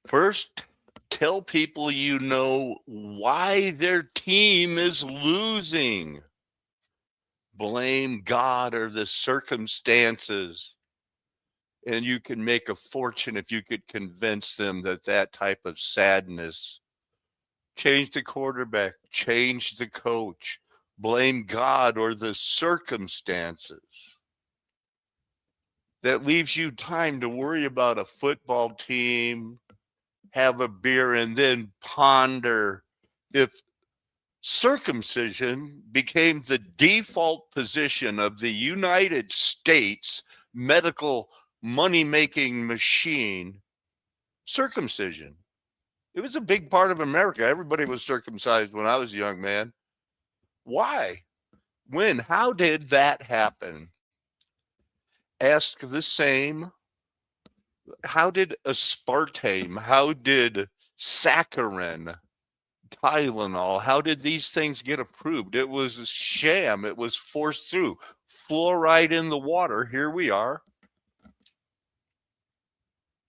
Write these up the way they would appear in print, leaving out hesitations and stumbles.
First, tell people you know why their team is losing. Blame God or the circumstances. And you can make a fortune if you could convince them that that type of sadness. Change the quarterback, change the coach, blame God or the circumstances. That leaves you time to worry about a football team, have a beer, and then ponder if circumcision became the default position of the United States medical money making machine. Circumcision. It was a big part of America. Everybody was circumcised when I was a young man. Why? When? How did that happen? Ask the same. How did aspartame? How did saccharin? Tylenol. How did these things get approved? It was a sham. It was forced through. Fluoride in the water. Here we are.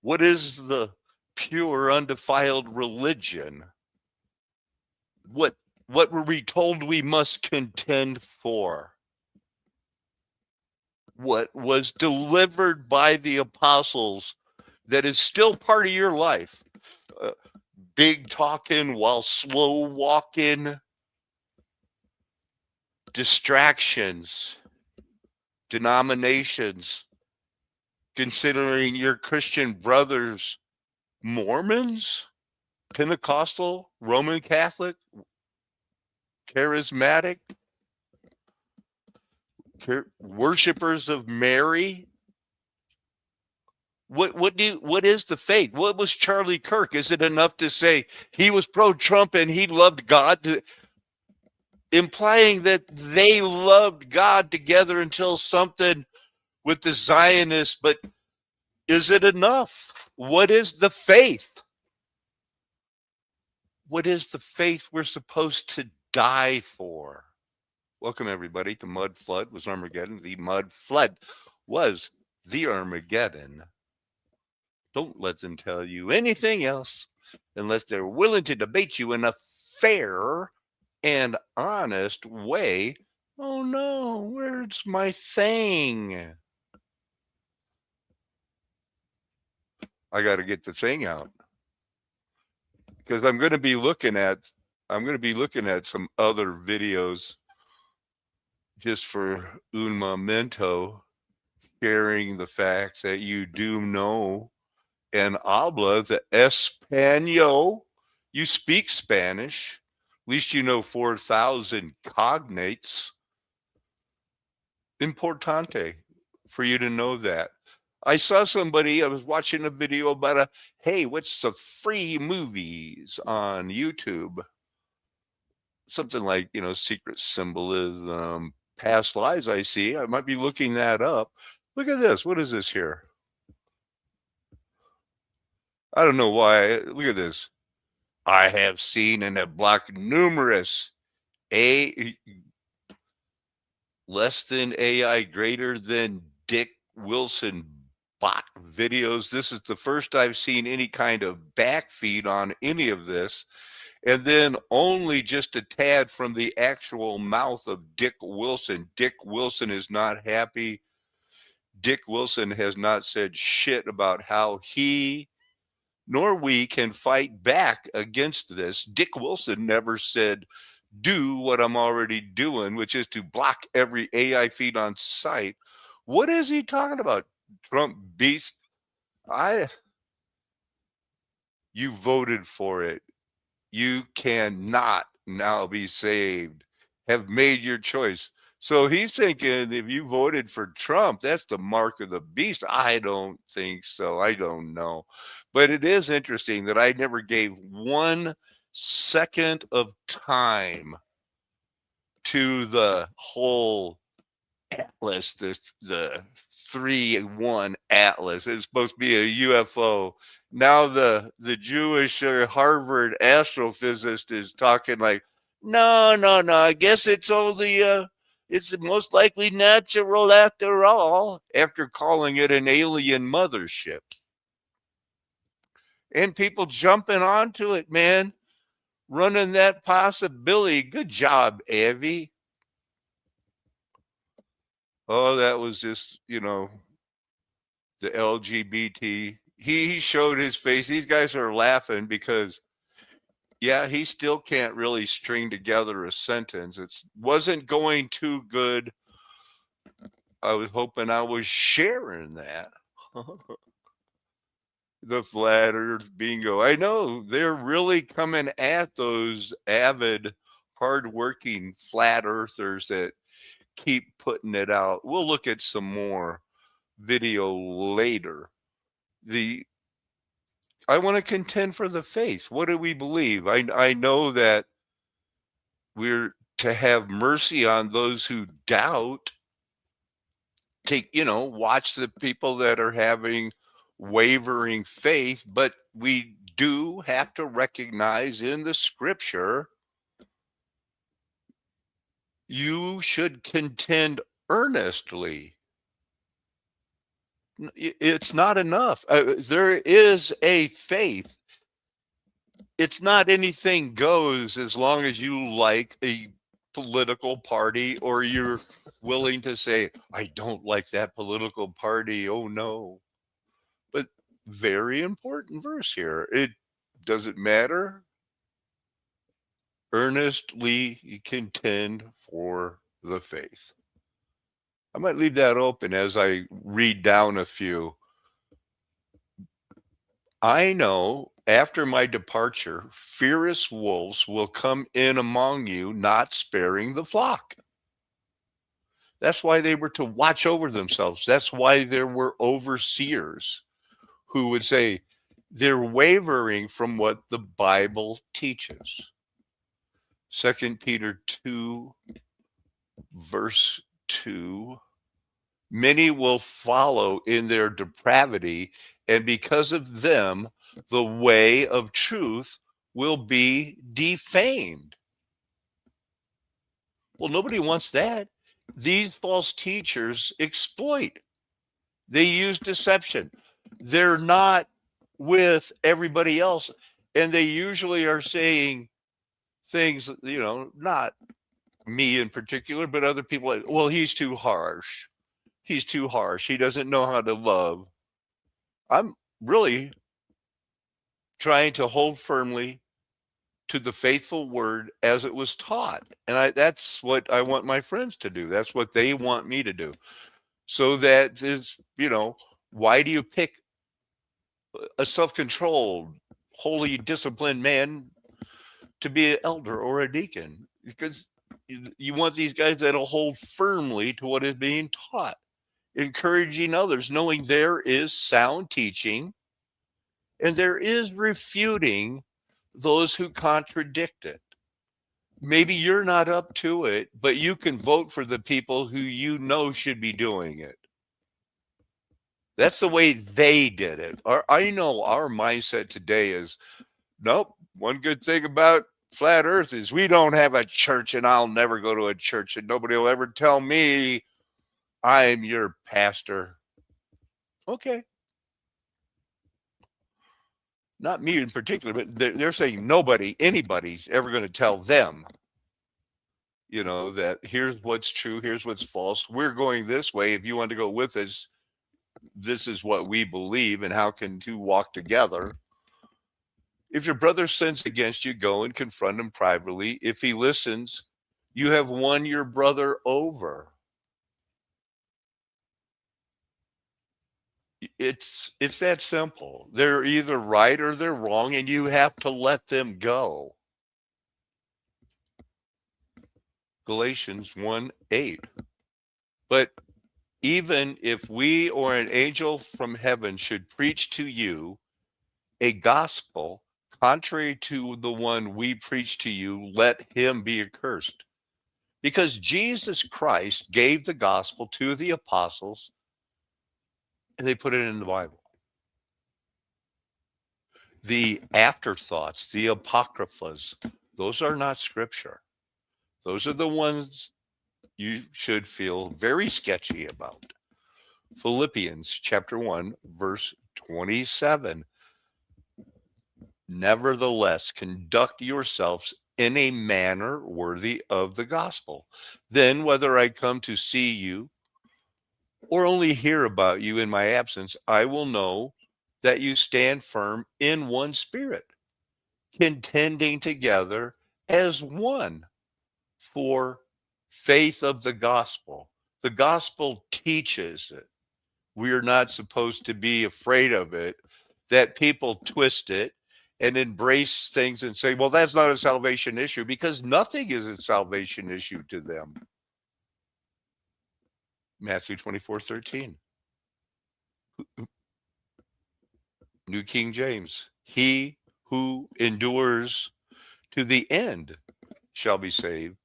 What is the pure, undefiled religion? What were we told we must contend for? What was delivered by the apostles that is still part of your life? Big talking while slow walking, distractions, denominations, considering your Christian brothers Mormons, Pentecostal, Roman Catholic, charismatic, worshipers of Mary. What is the faith? What was Charlie Kirk? Is it enough to say he was pro-Trump and he loved God, implying that they loved God together until something with the Zionists? But is it enough? What is the faith? What is the faith we're supposed to die for? Welcome, everybody, to Mud Flood was Armageddon. The Mud Flood was the Armageddon. Don't let them tell you anything else unless they're willing to debate you in a fair and honest way. Oh no, where's my thing? I got to get the thing out because I'm going to be looking at some other videos just for un momento, sharing the fact that you do know and habla the Espanol. You speak Spanish. At least you know 4,000 cognates. Importante for you to know that. I saw somebody, I was watching a video about hey, what's the free movies on YouTube? Something like, secret symbolism, past lives I see. I might be looking that up. Look at this. What is this here? I don't know why. Look at this. I have seen and have blocked numerous less than AI, greater than Dick Wilson bot videos. This is the first I've seen any kind of backfeed on any of this. And then only just a tad from the actual mouth of Dick Wilson. Dick Wilson is not happy. Dick Wilson has not said shit about how he nor we can fight back against this. Dick Wilson never said, do what I'm already doing, which is to block every AI feed on site. What is he talking about? Trump beast. You voted for it. You cannot now be saved. Have made your choice. So he's thinking if you voted for Trump, that's the mark of the beast. I don't think so. I don't know. But it is interesting that I never gave 1 second of time to the whole Atlas, the 3-1 Atlas. It's supposed to be a UFO. Now the Jewish Harvard astrophysicist is talking like, no. I guess it's only it's most likely natural after all. After calling it an alien mothership, and people jumping onto it, man, running that possibility. Good job, Avi. Oh, that was just, the LGBT. He showed his face. These guys are laughing because, yeah, he still can't really string together a sentence. It wasn't going too good. I was hoping I was sharing that. The flat earth bingo. I know they're really coming at those avid, hardworking flat earthers that keep putting it out. We'll look at some more video later. The I want to contend for the faith. What do we believe? I know that we're to have mercy on those who doubt. Take, watch the people that are having wavering faith, but we do have to recognize in the scripture you should contend earnestly. It's not enough. There is a faith. It's not anything goes as long as you like a political party or you're willing to say, I don't like that political party. Oh, no. But very important verse here. It doesn't matter. Earnestly contend for the faith. I might leave that open as I read down a few. I know after my departure, fierce wolves will come in among you, not sparing the flock. That's why they were to watch over themselves. That's why there were overseers who would say they're wavering from what the Bible teaches. 2 Peter 2, verse 2. Many will follow in their depravity, and because of them, the way of truth will be defamed. Well, nobody wants that. These false teachers exploit. They use deception. They're not with everybody else, and they usually are saying things, not me in particular, but other people like, well, he's too harsh. He's too harsh. He doesn't know how to love. I'm really trying to hold firmly to the faithful word as it was taught. And that's what I want my friends to do. That's what they want me to do. So that is, why do you pick a self-controlled, holy, disciplined man to be an elder or a deacon? Because you want these guys that'll hold firmly to what is being taught, encouraging others, knowing there is sound teaching and there is refuting those who contradict it. Maybe you're not up to it, but you can vote for the people who you know should be doing it. That's the way they did it. I know our mindset today is, nope, one good thing about flat earth is we don't have a church and I'll never go to a church and nobody will ever tell me I'm your pastor. Okay. Not me in particular, but they're saying anybody's ever going to tell them, that here's what's true, here's what's false. We're going this way. If you want to go with us, this is what we believe, and how can two walk together? If your brother sins against you, go and confront him privately. If he listens, you have won your brother over. It's that simple. They're either right or they're wrong, and you have to let them go. Galatians 1:8. But even if we or an angel from heaven should preach to you a gospel contrary to the one we preach to you, let him be accursed. Because Jesus Christ gave the gospel to the apostles, and they put it in the Bible. The afterthoughts, the apocryphas, those are not scripture. Those are the ones you should feel very sketchy about. Philippians chapter 1, verse 27. Nevertheless, conduct yourselves in a manner worthy of the gospel. Then, whether I come to see you or only hear about you in my absence, I will know that you stand firm in one spirit, contending together as one for faith of the gospel. The gospel teaches it. We are not supposed to be afraid of it, that people twist it and embrace things and say, well, that's not a salvation issue, because nothing is a salvation issue to them. Matthew 24:13, New King James. He who endures to the end shall be saved,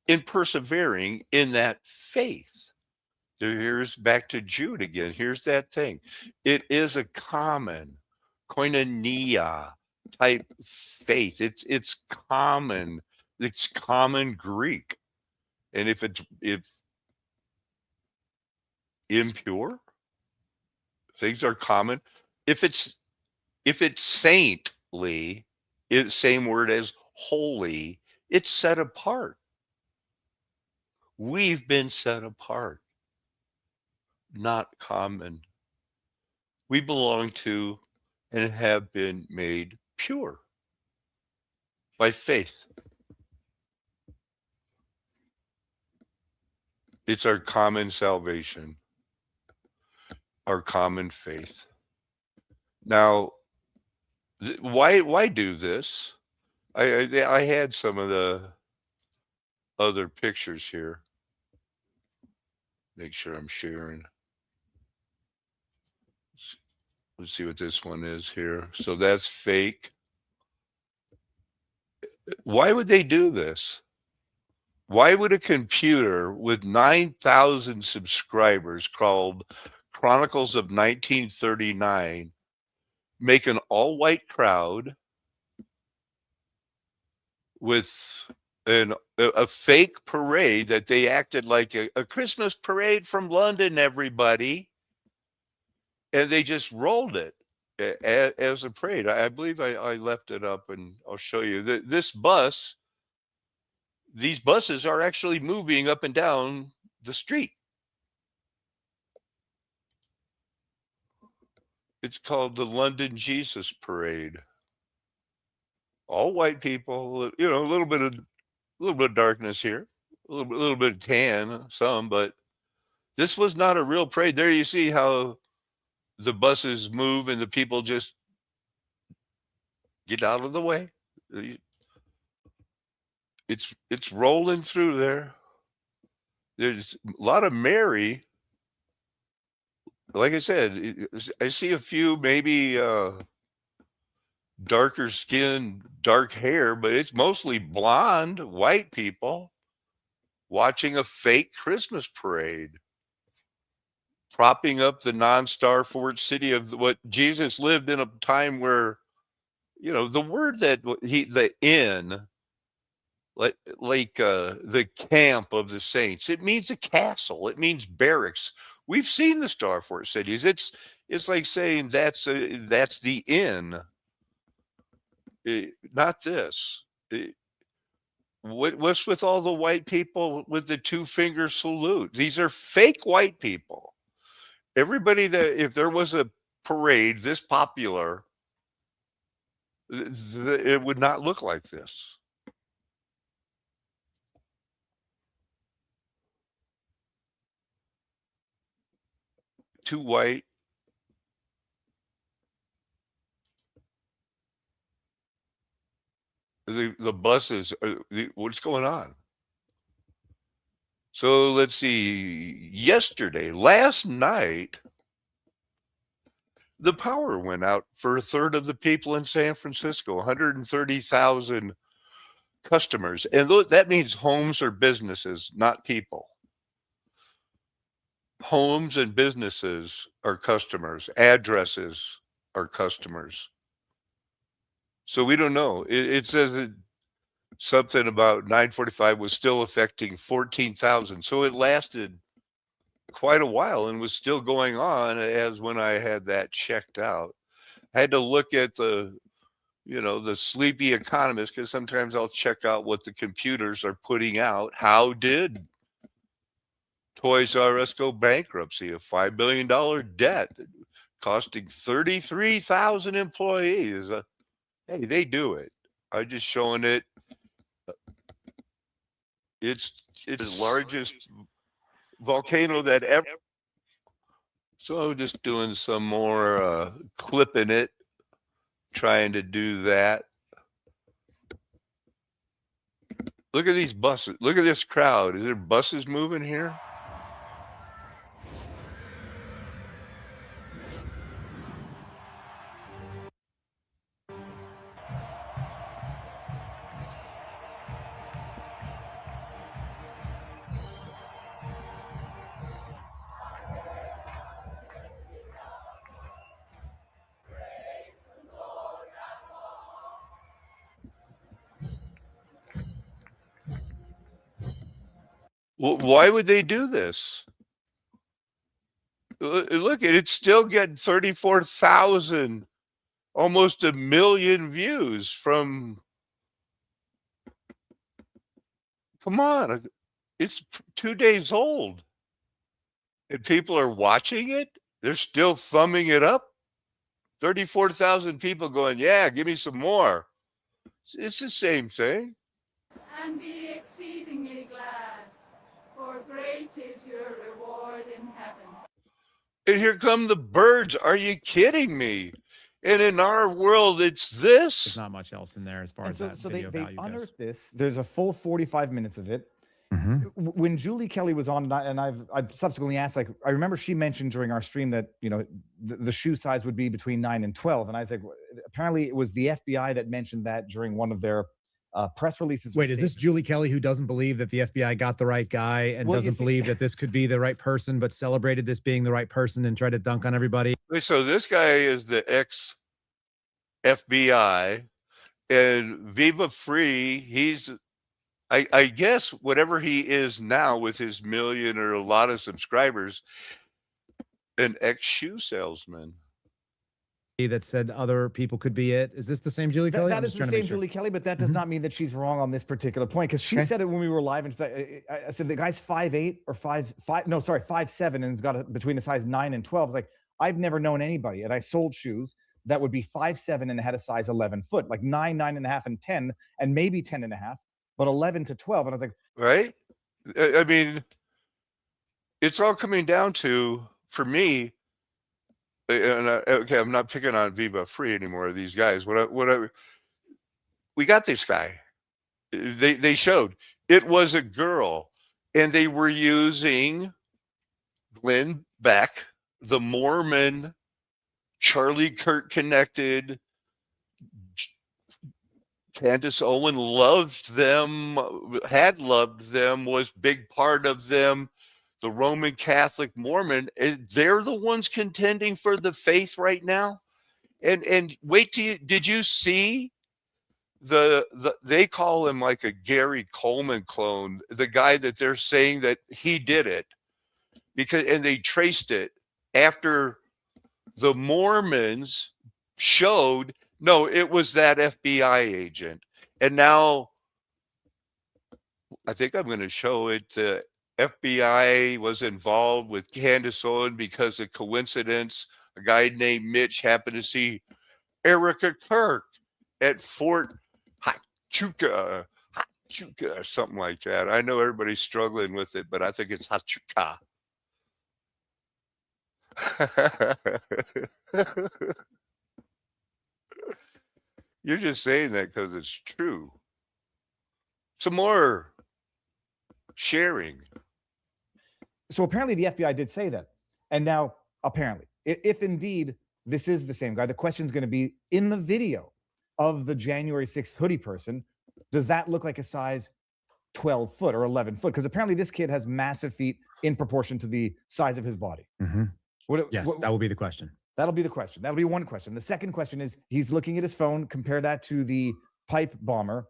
in persevering in that faith. Here's back to Jude again. Here's that thing. It is a common koinonia type faith. It's common. It's common Greek. And if impure, things are common. If it's saintly, it's same word as holy. It's set apart. We've been set apart, not common. We belong to and have been made pure by faith. It's our common salvation, our common faith. Now, why do this? I had some of the other pictures here. Make sure I'm sharing. Let's see what this one is here. So that's fake. Why would they do this? Why would a computer with 9,000 subscribers called Chronicles of 1939 make an all-white crowd with a fake parade that they acted like a Christmas parade from London, everybody, and they just rolled it as a parade. I believe I left it up, and I'll show you. These buses are actually moving up and down the street. It's called the London Jesus Parade. All white people, a little bit of darkness here, a little bit of tan, some, but this was not a real parade. There you see how the buses move and the people just get out of the way. It's rolling through there. There's a lot of Mary. Like I said, I see a few maybe darker skin, dark hair, but it's mostly blonde white people watching a fake Christmas parade, propping up the non-star fort city of what Jesus lived in, a time where, the word that the inn, like the camp of the saints, it means a castle. It means barracks. We've seen the star fort cities. It's like saying that's the inn. Not this. What's with all the white people with the two-finger salute? These are fake white people. Everybody that, if there was a parade this popular, it would not look like this. Too white. The buses, what's going on? So let's see. Last night, the power went out for a third of the people in San Francisco, 130,000 customers. And that means homes or businesses, not people. Homes and businesses are customers. Addresses are customers. So we don't know. It says something about 945 was still affecting 14,000. So it lasted quite a while and was still going on as when I had that checked out. I had to look at the the sleepy economist, because sometimes I'll check out what the computers are putting out. How did Toys R Us go bankruptcy? A $5 billion debt costing 33,000 employees. Hey, they do it. I'm just showing it. It's the largest volcano that ever. So I'm just doing some more clipping it, trying to do that. Look at these buses. Look at this crowd. Is there buses moving here? Well, why would they do this? Look, it's still getting 34,000, almost 1 million views from. Come on, it's 2 days old, and people are watching it. They're still thumbing it up. 34,000 people going, yeah, give me some more. It's the same thing. And be exceedingly glad, for great is your reward in heaven. And here come the birds. Are you kidding me? And in our world, it's this. There's not much else in there as far as that video they value goes. unearthed this. There's a full 45 minutes of it. When Julie Kelly was on, and I've subsequently asked, like, I remember she mentioned during our stream that, the shoe size would be between 9 and 12. And I was like, apparently it was the FBI that mentioned that during one of their press releases. Wait, is this Julie Kelly who doesn't believe that the FBI got the right guy and doesn't believe that this could be the right person, but celebrated this being the right person and tried to dunk on everybody? So this guy is the ex-FBI, and Viva Free, he's, I guess, whatever he is now with his million or a lot of subscribers, an ex-shoe salesman. That said other people could be it. Is this the same Julie Kelly? That is the same Julie Kelly, but that does not mean that she's wrong on this particular point, because she said it when we were live, and I said the guy's 5'8" or 5'7", and has got between a size 9 and 12. It's like, I've never known anybody, and I sold shoes that would be 5'7" and had a size 11 foot, like 9, 9.5, and 10, and maybe 10.5, but 11 to 12. And I was like, right? I mean, it's all coming down to, for me, and okay, I'm not picking on Viva Free anymore. These guys, we got this guy. They showed it was a girl, and they were using Glenn Beck, the Mormon, Charlie Kirk connected. Candace Owen loved them, had loved them, was big part of them. The Roman Catholic Mormon, they're the ones contending for the faith right now. And wait till you, did you see they call him like a Gary Coleman clone, the guy that they're saying that he did it, and they traced it after the Mormons showed, no, it was that FBI agent. And now I think I'm going to show it. FBI was involved with Candace Owen because of coincidence. A guy named Mitch happened to see Erica Kirk at Fort Huachuca, something like that. I know everybody's struggling with it, but I think it's Huachuca. You're just saying that because it's true. Some more sharing. So apparently the FBI did say that. And now, apparently, if indeed this is the same guy, the question is going to be, in the video of the January 6th hoodie person, does that look like a size 12 foot or 11 foot? Because apparently this kid has massive feet in proportion to the size of his body. Yes, that will be the question. That'll be the question. That'll be one question. The second question is, he's looking at his phone, compare that to the pipe bomber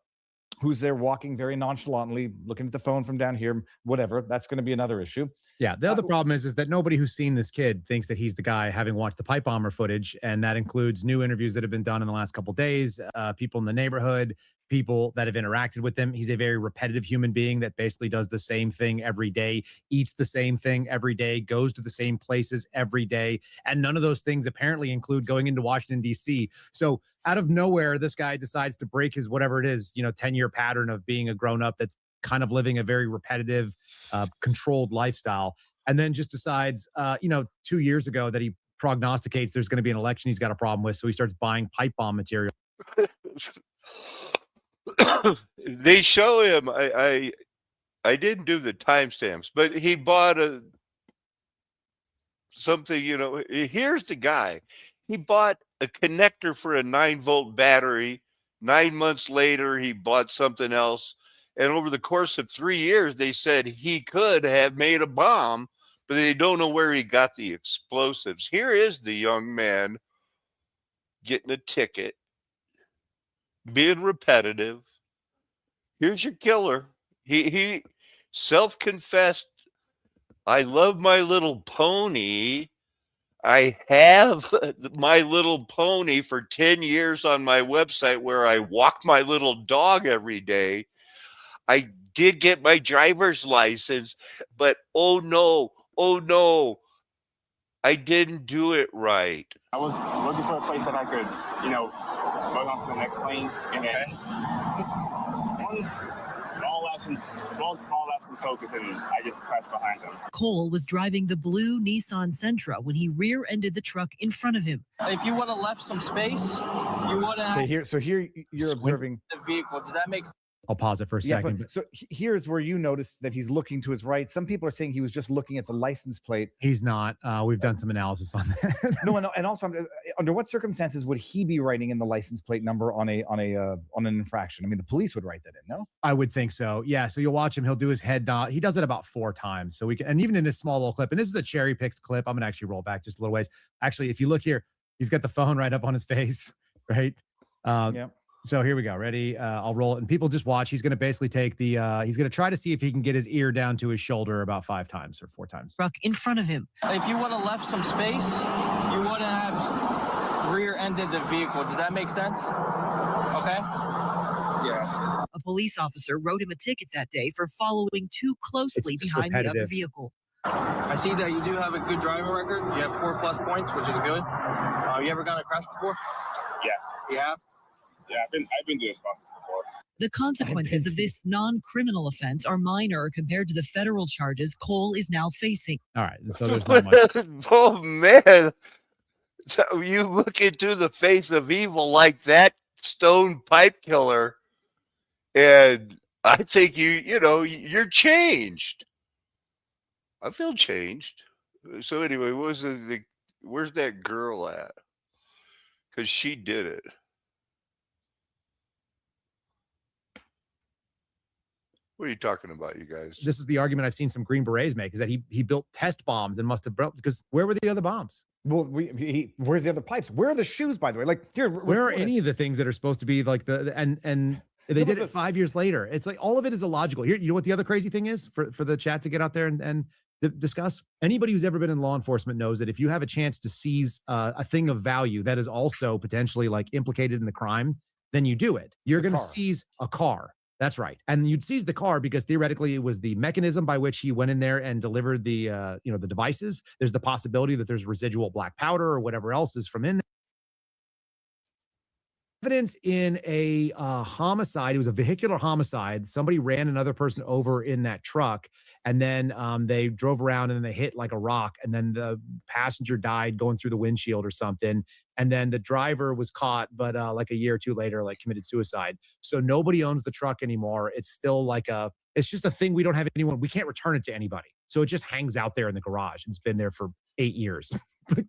who's there walking very nonchalantly, looking at the phone from down here, whatever. That's going to be another issue. Yeah. The other problem is that nobody who's seen this kid thinks that he's the guy, having watched the pipe bomber footage. And that includes new interviews that have been done in the last couple of days, people in the neighborhood, people that have interacted with him. He's a very repetitive human being that basically does the same thing every day, eats the same thing every day, goes to the same places every day. And none of those things apparently include going into Washington, D.C. So out of nowhere, this guy decides to break his whatever it is, 10-year pattern of being a grown up that's kind of living a very repetitive, controlled lifestyle. And then just decides, 2 years ago that he prognosticates there's going to be an election he's got a problem with. So he starts buying pipe bomb material. They show him. I didn't do the timestamps, but he bought something. Here's the guy. He bought a connector for a 9-volt battery. 9 months later, he bought something else. And over the course of 3 years, they said he could have made a bomb, but they don't know where he got the explosives. Here is the young man getting a ticket, being repetitive. Here's your killer. He self-confessed, I love My Little Pony. I have My Little Pony for 10 years on my website where I walk my little dog every day. I did get my driver's license, but oh no, I didn't do it right. I was looking for a place that I could, go on to the next lane, and then just one small lapse in focus, and I just crashed behind him. Cole was driving the blue Nissan Sentra when he rear-ended the truck in front of him. If you would have left some space, you would have. Okay, here you're observing The vehicle. Does that make sense? I'll pause it for a second. So here's where you notice that he's looking to his right. Some people are saying he was just looking at the license plate. He's not. We've done some analysis on that. No, and also, under what circumstances would he be writing in the license plate number on an infraction? I mean, the police would write that in, no? I would think so. Yeah. So you'll watch him. He'll do his head nod. He does it about 4 times. So we can, and even in this small little clip, and this is a cherry picked clip. I'm gonna actually roll back just a little ways. Actually, if you look here, he's got the phone right up on his face, right? Yeah. So here we go. Ready? I'll roll it. And people just watch. He's going to basically take the, he's going to try to see if he can get his ear down to his shoulder about 5 times or 4 times. Truck in front of him. If you would have left some space, you would have rear-ended the vehicle. Does that make sense? Okay? Yeah. A police officer wrote him a ticket that day for following too closely behind the other vehicle. I see that you do have a good driving record. You have 4+ points, which is good. You ever gotten a crash before? Yeah. You have? Yeah, I've been doing this process before. The consequences of this non-criminal offense are minor compared to the federal charges Cole is now facing. All right. So there's not much. Oh, man. So you look into the face of evil like that stone pipe killer, and I think you're changed. I feel changed. So anyway, where's that girl at? Because she did it. What are you talking about, you guys? This is the argument I've seen some Green Berets make, is that he built test bombs and must have broke, because where were the other bombs? Well, where's the other pipes? Where are the shoes, by the way? Like, here, where are any of the things that are supposed to be like and they did it 5 years later? It's like all of it is illogical. Here, you know what the other crazy thing is for the chat to get out there and discuss? Anybody who's ever been in law enforcement knows that if you have a chance to seize a thing of value that is also potentially like implicated in the crime, then you do it. You're going to seize a car. That's right. And you'd seize the car because theoretically it was the mechanism by which he went in there and delivered the, the devices. There's the possibility that there's residual black powder or whatever else is from in there. Evidence in a homicide. It was a vehicular homicide. Somebody ran another person over in that truck, and then they drove around and then they hit like a rock, and then the passenger died going through the windshield or something. And then the driver was caught, but like a year or two later, like committed suicide. So nobody owns the truck anymore. It's still like it's just a thing. We don't have anyone. We can't return it to anybody. So it just hangs out there in the garage. It's been there for 8 years.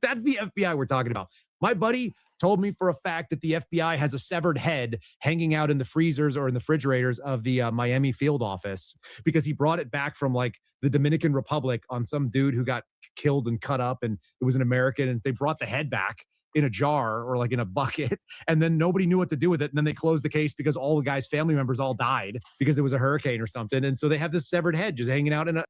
That's the FBI we're talking about. My buddy told me for a fact that the FBI has a severed head hanging out in the freezers or in the refrigerators of the Miami field office, because he brought it back from like the Dominican Republic on some dude who got killed and cut up, and it was an American, and they brought the head back. in a jar or like in a bucket, and then nobody knew what to do with it. And then they closed the case because all the guy's family members all died because there was a hurricane or something. And so they have this severed head just hanging out in a.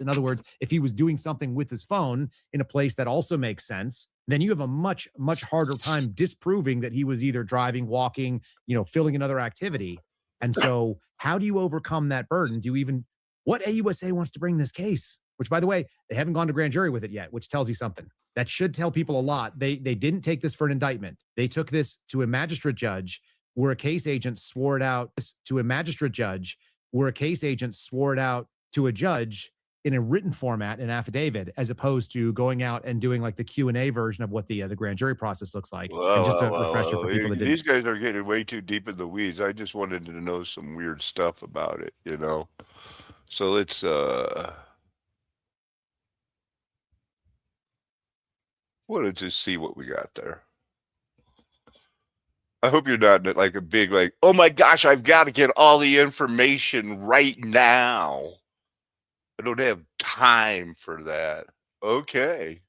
In other words, if he was doing something with his phone in a place that also makes sense, then you have a much, much harder time disproving that he was either driving, walking, filling another activity. And so how do you overcome that burden? Do you even, what AUSA wants to bring this case? Which, by the way, they haven't gone to grand jury with it yet, which tells you something. That should tell people a lot. They didn't take this for an indictment. They took this to a magistrate judge where a case agent swore it out to a magistrate judge where a case agent swore it out to a judge in a written format, an affidavit, as opposed to going out and doing like the Q&A version of what the grand jury process looks like. And just a refresher for people that didn't. These guys are getting way too deep in the weeds. I just wanted to know some weird stuff about it, So let's wanted to see what we got there. I hope you're not like a big oh my gosh, I've got to get all the information right now. I don't have time for that. Okay.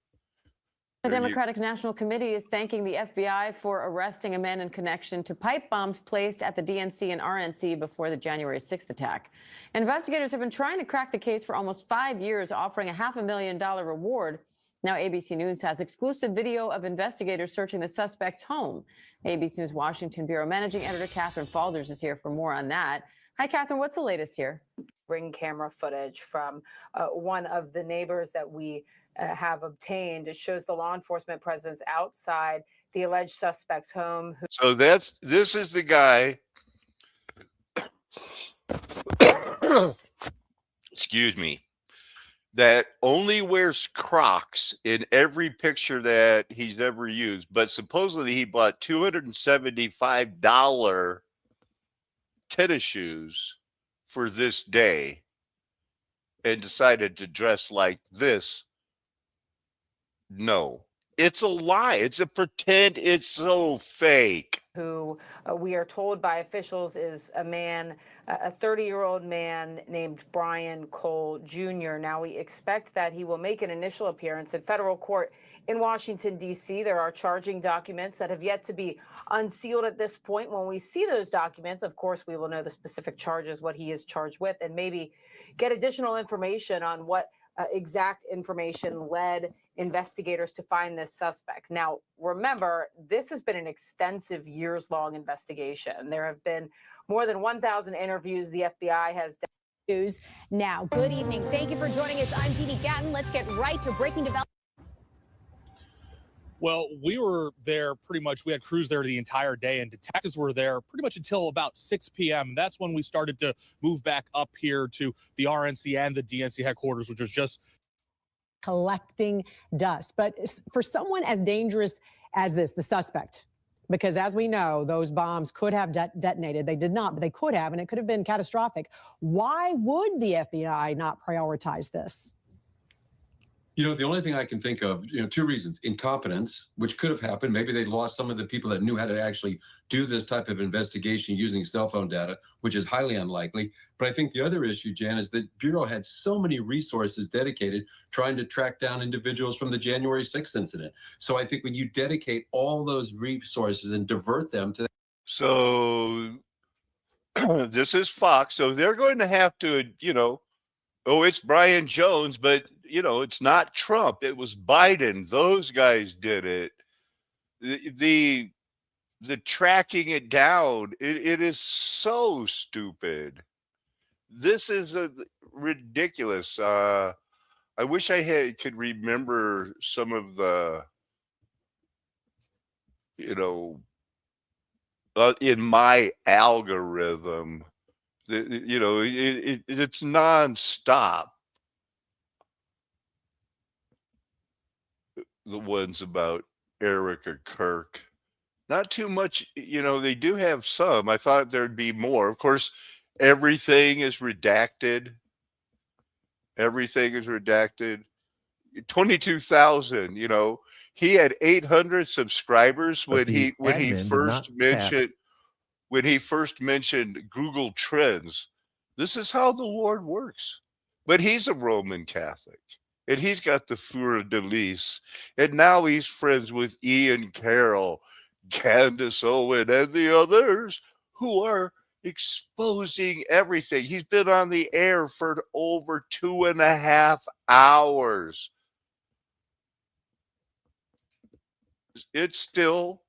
The Democratic National Committee is thanking the FBI for arresting a man in connection to pipe bombs placed at the DNC and RNC before the January 6th attack. Investigators have been trying to crack the case for almost 5 years, offering a $500,000 reward. Now ABC News has exclusive video of investigators searching the suspect's home. ABC News Washington Bureau Managing Editor Catherine Falders is here for more on that. Hi, Catherine. What's the latest here? Ring camera footage from one of the neighbors that we have obtained. It shows the law enforcement presence outside the alleged suspect's home. So this is the guy. Excuse me. That only wears Crocs in every picture that he's ever used, but supposedly he bought $275 tennis shoes for this day and decided to dress like this. No, it's a lie. It's a pretend. It's so fake. Who we are told by officials is a man, a 30-year-old man named Brian Cole Jr. Now we expect that he will make an initial appearance in federal court in Washington, D.C. There are charging documents that have yet to be unsealed at this point. When we see those documents, of course, we will know the specific charges, what he is charged with, and maybe get additional information on what exact information led investigators to find this suspect. Now, remember, this has been an extensive years-long investigation. There have been more than 1,000 interviews the FBI has done. News now. Good evening. Thank you for joining us. I'm Dee Gatton. Let's get right to breaking developments. Well, we were there pretty much. We had crews there the entire day, and detectives were there pretty much until about 6 p.m. That's when we started to move back up here to the RNC and the DNC headquarters, which was just collecting dust. But for someone as dangerous as this, the suspect, because as we know, those bombs could have detonated. They did not, but they could have, and it could have been catastrophic. Why would the FBI not prioritize this? The only thing I can think of, two reasons. Incompetence, which could have happened. Maybe they lost some of the people that knew how to actually do this type of investigation using cell phone data, which is highly unlikely. But I think the other issue, Jan, is that Bureau had so many resources dedicated trying to track down individuals from the January 6th incident. So I think when you dedicate all those resources and divert them to... So this is Fox. So they're going to have to, it's Brian Jones, but it's not Trump. It was Biden. Those guys did it. The tracking it down, it is so stupid. This is ridiculous. I wish I could remember some of the, in my algorithm, it's nonstop. The ones about Erica Kirk, not too much. They do have some. I thought there'd be more. Of course, everything is redacted. 22,000. He had 800 subscribers when he first mentioned Google Trends. This is how the Lord works. But he's a Roman Catholic. and he's got the fleur de lis, and now he's friends with Ian Carroll, Candace Owen, and the others who are exposing everything. He's been on the air for over 2.5 hours. It's still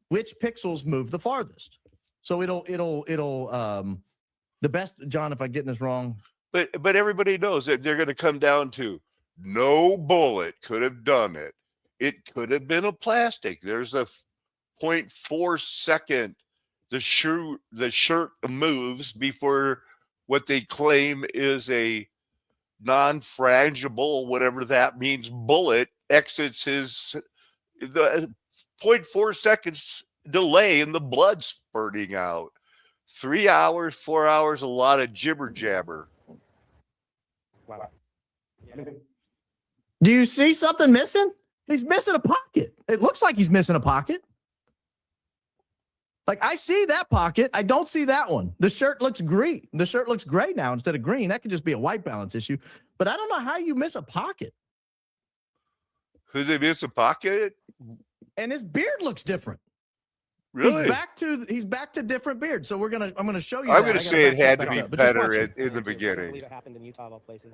which pixels move the farthest. So it'll the best, John, if I'm getting this wrong. But everybody knows that they're going to come down to no bullet could have done it. It could have been a plastic. There's a 0.4 second the shirt moves before what they claim is a non-frangible, whatever that means, bullet exits the 0.4 seconds delay in the blood spurting out. 3 hours, 4 hours, a lot of jibber jabber. Wow. Do you see something missing? He's missing a pocket. It looks like he's missing a pocket. Like, I see that pocket. I don't see that one. The shirt looks green. The shirt looks gray now instead of green. That could just be a white balance issue. But I don't know how you miss a pocket. Could they miss a pocket? And his beard looks different. Really? He's back to different beard. So I'm gonna show you. I'm gonna say it had to be better in the I beginning. believe it happened in Utah of all places.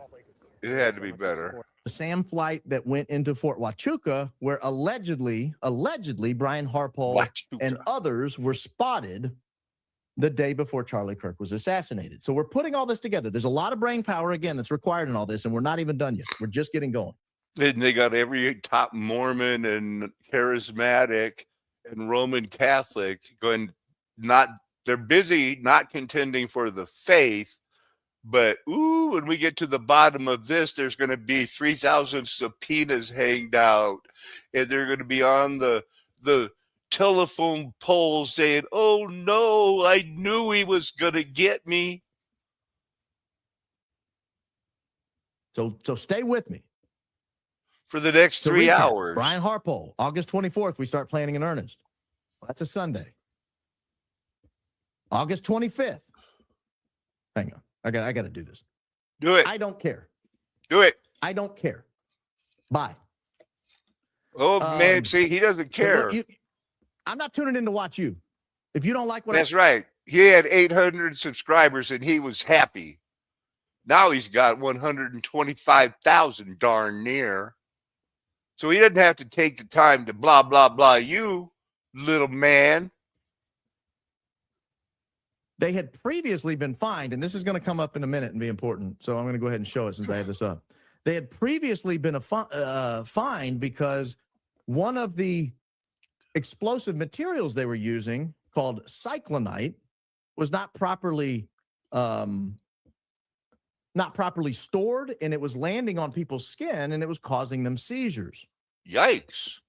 It had to be better. The SAM flight that went into Fort Huachuca, where allegedly Brian Harpole and others were spotted the day before Charlie Kirk was assassinated. So we're putting all this together. There's a lot of brain power again that's required in all this, and we're not even done yet. We're just getting going. And they got every top Mormon and charismatic and Roman Catholic going, they're busy not contending for the faith, but when we get to the bottom of this, there's going to be 3,000 subpoenas hanged out, and they're going to be on the telephone pole saying, "Oh no, I knew he was going to get me." So stay with me. For the next 3 hours. Brian Harpole, August 24th, we start planning in earnest. That's a Sunday. August 25th. Hang on. I got to do this. Do it. I don't care. Do it. I don't care. Bye. Oh, man. See, he doesn't care. I'm not tuning in to watch you. If you don't like what That's right. He had 800 subscribers and he was happy. Now he's got 125,000 darn near. So he doesn't have to take the time to blah, blah, blah you, little man. They had previously been fined, and this is going to come up in a minute and be important. So I'm going to go ahead and show it since I have this up. They had previously been fined because one of the explosive materials they were using, called cyclonite, was not properly stored, and it was landing on people's skin, and it was causing them seizures. Yikes.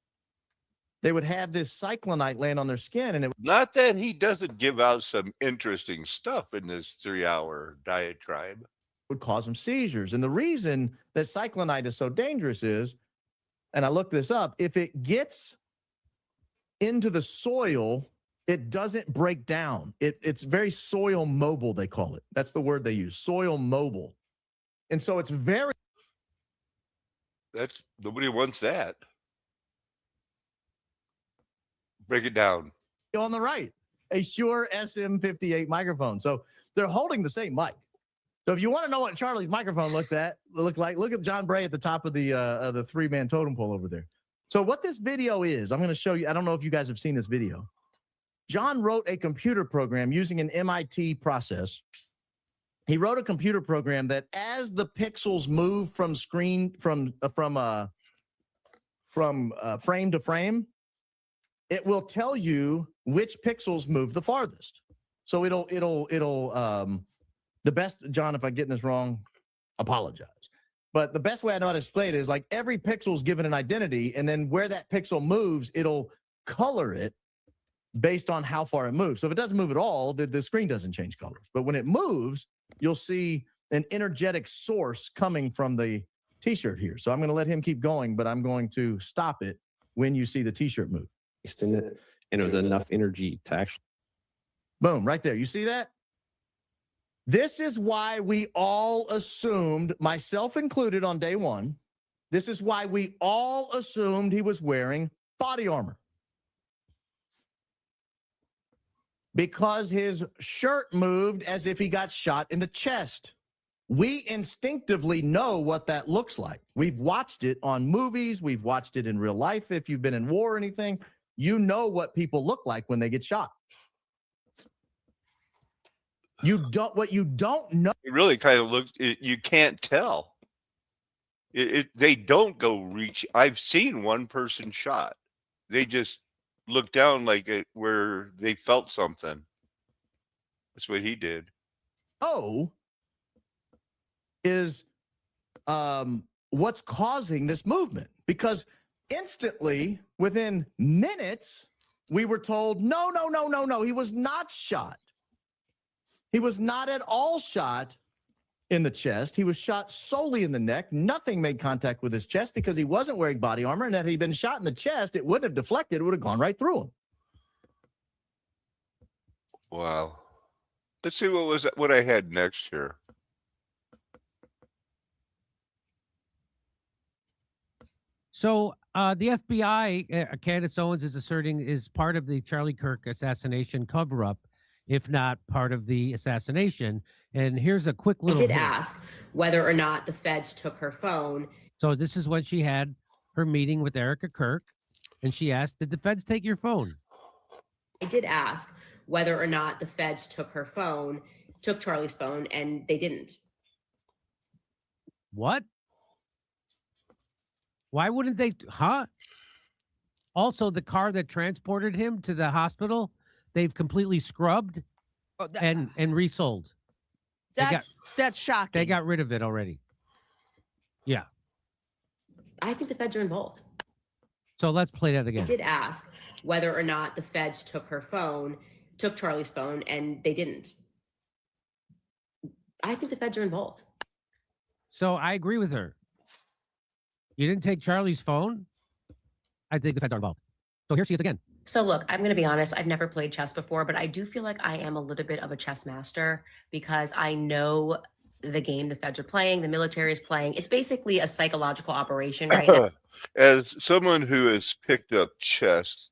They would have this cyclonite land on their skin, and not that he doesn't give out some interesting stuff in this 3-hour diatribe. Would cause them seizures. And the reason that cyclonite is so dangerous is, and I looked this up, if it gets into the soil, it doesn't break down. It's very soil mobile, they call it. That's the word they use, soil mobile. And so it's very... Nobody wants that. Break it down. On the right, a Shure SM58 microphone. So they're holding the same mic. So if you want to know what Charlie's microphone looked like, look at John Bray at the top of the three-man totem pole over there. So what this video is, I'm going to show you. I don't know if you guys have seen this video. John wrote a computer program using an MIT process. He wrote a computer program that, as the pixels move from frame to frame, it will tell you which pixels move the farthest. So it'll the best, John, if I'm getting this wrong, apologize. But the best way I know how to explain it is, like, every pixel is given an identity, and then where that pixel moves, it'll color it based on how far it moves. So if it doesn't move at all, the screen doesn't change colors. But when it moves, you'll see an energetic source coming from the t-shirt here. So I'm going to let him keep going, but I'm going to stop it when you see the t-shirt move. In it, and it was enough energy to actually... Boom, right there. You see that? This is why we all assumed, myself included on day one, This is why we all assumed he was wearing body armor. Because his shirt moved as if he got shot in the chest. We instinctively know what that looks like. We've watched it on movies. We've watched it in real life. If you've been in war or anything, you know what people look like when they get shot. What you don't know. It really kind of looks, you can't tell. They don't go reach. I've seen one person shot. They just look down like where they felt something. That's what he did. Oh, is what's causing this movement, because instantly within minutes we were told no, he was not shot. He was not at all shot in the chest. He was shot solely in the neck. Nothing made contact with his chest because he wasn't wearing body armor, and that he'd been shot in the chest, it wouldn't have deflected. It would have gone right through him. Wow. Let's see what I had next here. So the FBI, Candace Owens is asserting, is part of the Charlie Kirk assassination cover-up, if not part of the assassination. And here's a quick little I did hint. ask whether or not the feds took her phone. So this is when she had her meeting with Erica Kirk, and she asked, did the feds take your phone? I did ask whether or not the feds took her phone, took Charlie's phone, and they didn't. What? Why wouldn't they? Huh? Also, the car that transported him to the hospital, they've completely scrubbed and resold. That's shocking. They got rid of it already. Yeah. I think the feds are involved. So let's play that again. I did ask whether or not the feds took her phone, took Charlie's phone, and they didn't. I think the feds are involved. So I agree with her. You didn't take Charlie's phone? I think the feds are involved. So here she is again. So look, I'm going to be honest. I've never played chess before, but I do feel like I am a little bit of a chess master because I know the game the feds are playing, the military is playing. It's basically a psychological operation right now. As someone who has picked up chess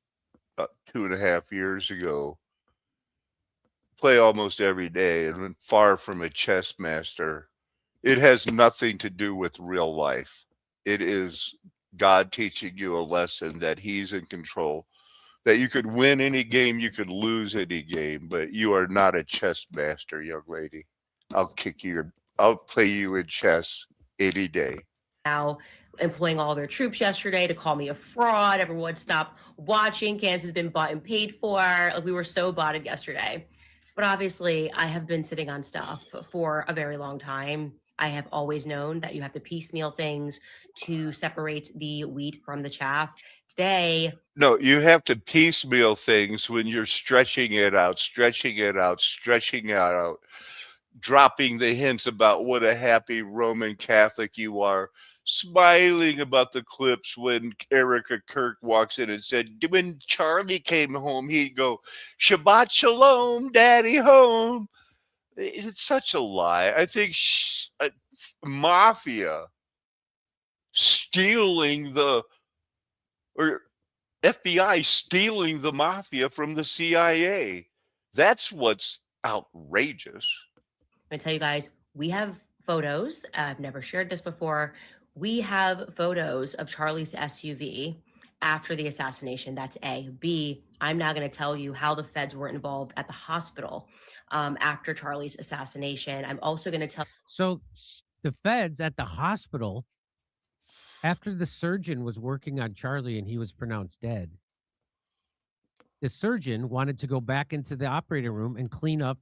2.5 years ago, play almost every day and been far from a chess master, it has nothing to do with real life. It is God teaching you a lesson that he's in control, that you could win any game, you could lose any game, but you are not a chess master, young lady. I'll play you in chess any day. Now employing all their troops yesterday to call me a fraud. Everyone stop watching. Candace has been bought and paid for. Like, we were so botted yesterday. But obviously, I have been sitting on stuff for a very long time. I have always known that you have to piecemeal things to separate the wheat from the chaff. Today, No, you have to piecemeal things when you're stretching it out, dropping the hints about what a happy Roman Catholic you are, smiling about the clips when Erica Kirk walks in and said, when Charlie came home, he'd go, Shabbat Shalom, Daddy home. It's such a lie. I think mafia stealing or FBI stealing the mafia from the CIA. That's what's outrageous. I'm going to tell you guys, we have photos. I've never shared this before. We have photos of Charlie's SUV after the assassination. That's A. B, I'm now going to tell you how the feds were involved at the hospital after Charlie's assassination. I'm also going to tell. So the feds at the hospital, after the surgeon was working on Charlie and he was pronounced dead, the surgeon wanted to go back into the operating room and clean up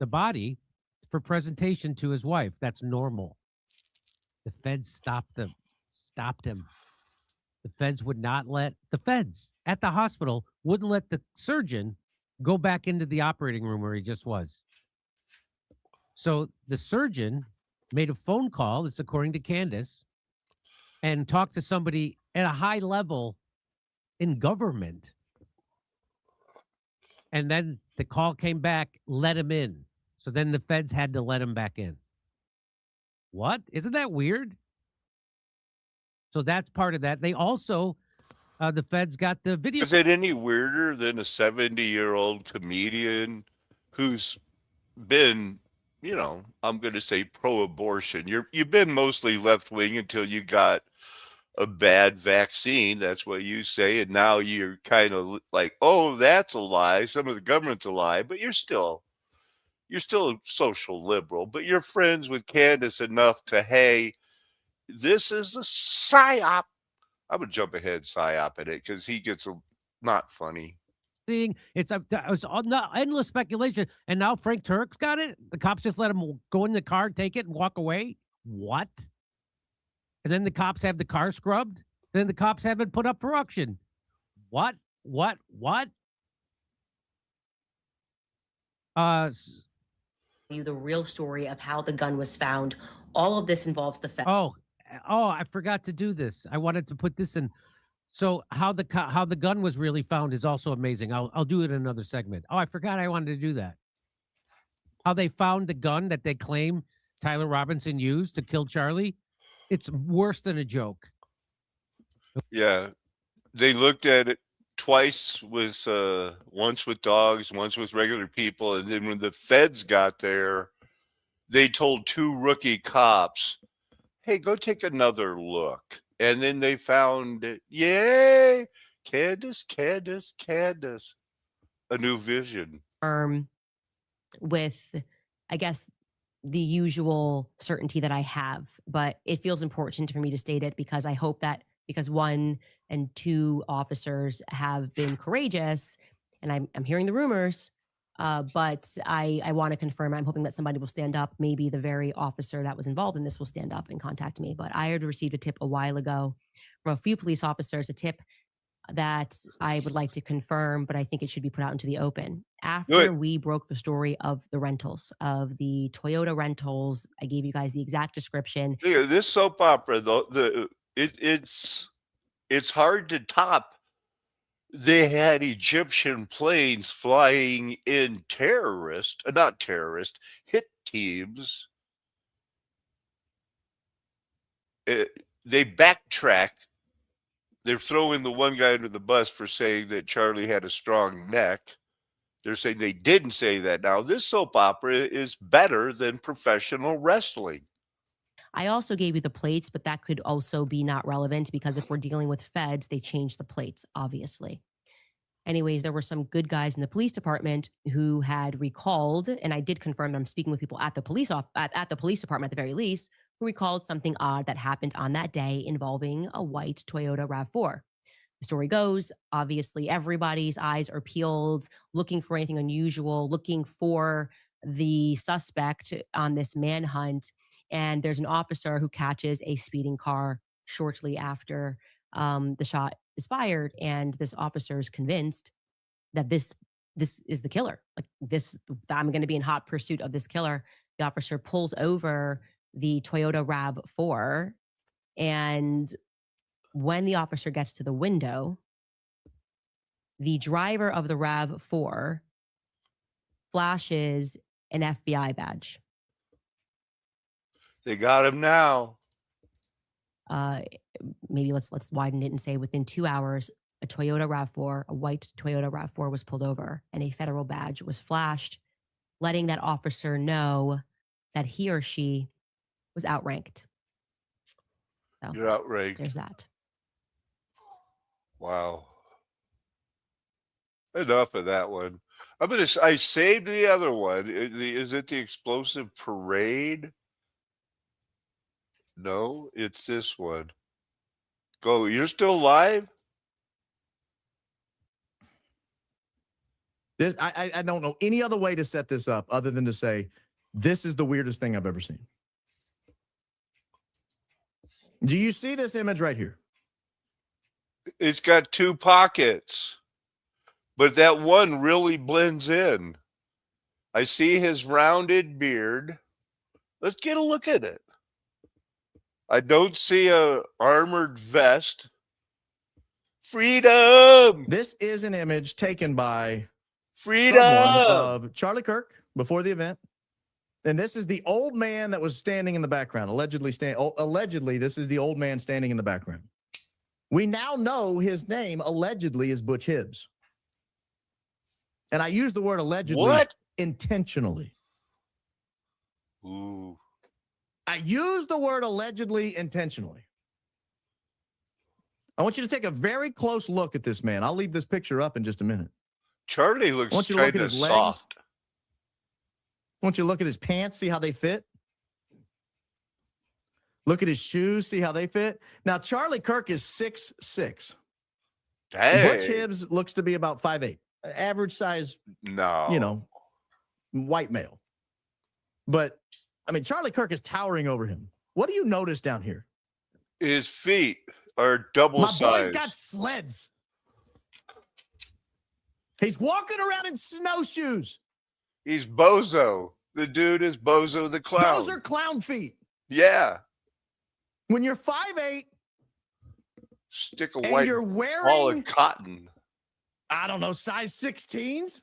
the body for presentation to his wife. That's normal. The feds stopped him. The feds would not let the feds at the hospital wouldn't let the surgeon go back into the operating room where he just was. So the surgeon made a phone call, this according to Candace, and talked to somebody at a high level in government. And then the call came back, let him in. So then the feds had to let him back in. What? Isn't that weird? So that's part of that. They also, the feds got the video. Is it any weirder than a 70-year-old comedian who's been, I'm going to say pro-abortion? You've been mostly left-wing until you got a bad vaccine. That's what you say. And now you're kind of like, oh, that's a lie. Some of the government's a lie, but you're still a social liberal, but you're friends with Candace enough to, hey, this is a psyop. I would jump ahead psyop at it because he gets not funny. It's endless speculation. And now Frank Turk's got it. The cops just let him go in the car, take it, and walk away. What? And then the cops have the car scrubbed. Then the cops have it put up for auction. What? You the real story of how the gun was found. All of this involves the fact. Oh, I forgot to do this. I wanted to put this in. So how the gun was really found is also amazing. I'll do it in another segment. Oh, I forgot I wanted to do that. How they found the gun that they claim Tyler Robinson used to kill Charlie. It's worse than a joke. Yeah. They looked at it twice with once with dogs, once with regular people, and then when the feds got there, they told 2 rookie cops, hey, go take another look. And then they found it. Yay! Candace. A new vision. With, I guess, the usual certainty that I have, but it feels important for me to state it because I hope that because 1 and 2 officers have been courageous, and I'm hearing the rumors, but I want to confirm. I'm hoping that somebody will stand up. Maybe the very officer that was involved in this will stand up and contact me. But I had received a tip a while ago from a few police officers, a tip that I would like to confirm, but I think it should be put out into the open. After we broke the story of the rentals, of the Toyota rentals, I gave you guys the exact description. Yeah, this soap opera, though, it's hard to top. They had Egyptian planes flying in hit teams. They backtrack. They're throwing the one guy under the bus for saying that Charlie had a strong neck. They're saying they didn't say that. Now, this soap opera is better than professional wrestling. I also gave you the plates, but that could also be not relevant because if we're dealing with feds, they change the plates, obviously. Anyways, there were some good guys in the police department who had recalled, and I did confirm I'm speaking with people at the police at the police department at the very least, who recalled something odd that happened on that day involving a white Toyota RAV4. The story goes, obviously, everybody's eyes are peeled, looking for anything unusual, looking for the suspect on this manhunt. And there's an officer who catches a speeding car shortly after the shot is fired, and this officer is convinced that this is the killer. Like this, I'm going to be in hot pursuit of this killer. The officer pulls over the Toyota RAV4, and when the officer gets to the window, the driver of the RAV4 flashes an FBI badge. They got him now. Maybe let's widen it and say within 2 hours, a Toyota RAV4, a white Toyota RAV4 was pulled over and a federal badge was flashed, letting that officer know that he or she was outranked. So, you're outranked. There's that. Wow. Enough of that one. I saved the other one. Is it the explosive parade? No, it's this one. Go. You're still live? This I don't know any other way to set this up other than to say this is the weirdest thing I've ever seen. Do you see this image right here? It's got 2 pockets, but that one really blends in. I see his rounded beard. Let's get a look at it. I don't see a armored vest. Freedom! This is an image taken by Freedom someone of Charlie Kirk before the event. And this is the old man that was standing in the background. Allegedly, this is the old man standing in the background. We now know his name allegedly is Butch Hibbs. And I use the word allegedly intentionally. Ooh. I use the word allegedly intentionally. I want you to take a very close look at this man. I'll leave this picture up in just a minute. Charlie I looks want you to look kind at of his legs. soft. I want you to look at his pants, see how they fit. Look at his shoes, see how they fit. Now, Charlie Kirk is 6'6". Dang. Butch Hibbs looks to be about 5'8". Average size, No. White male. But, I mean, Charlie Kirk is towering over him. What do you notice down here? His feet are double My size. boy's got sleds. He's walking around in snowshoes. He's Bozo. The dude is Bozo the clown. Those are clown feet. Yeah. When you're 5'8", Stick a and white you're ball wearing, of cotton. I don't know, size 16s?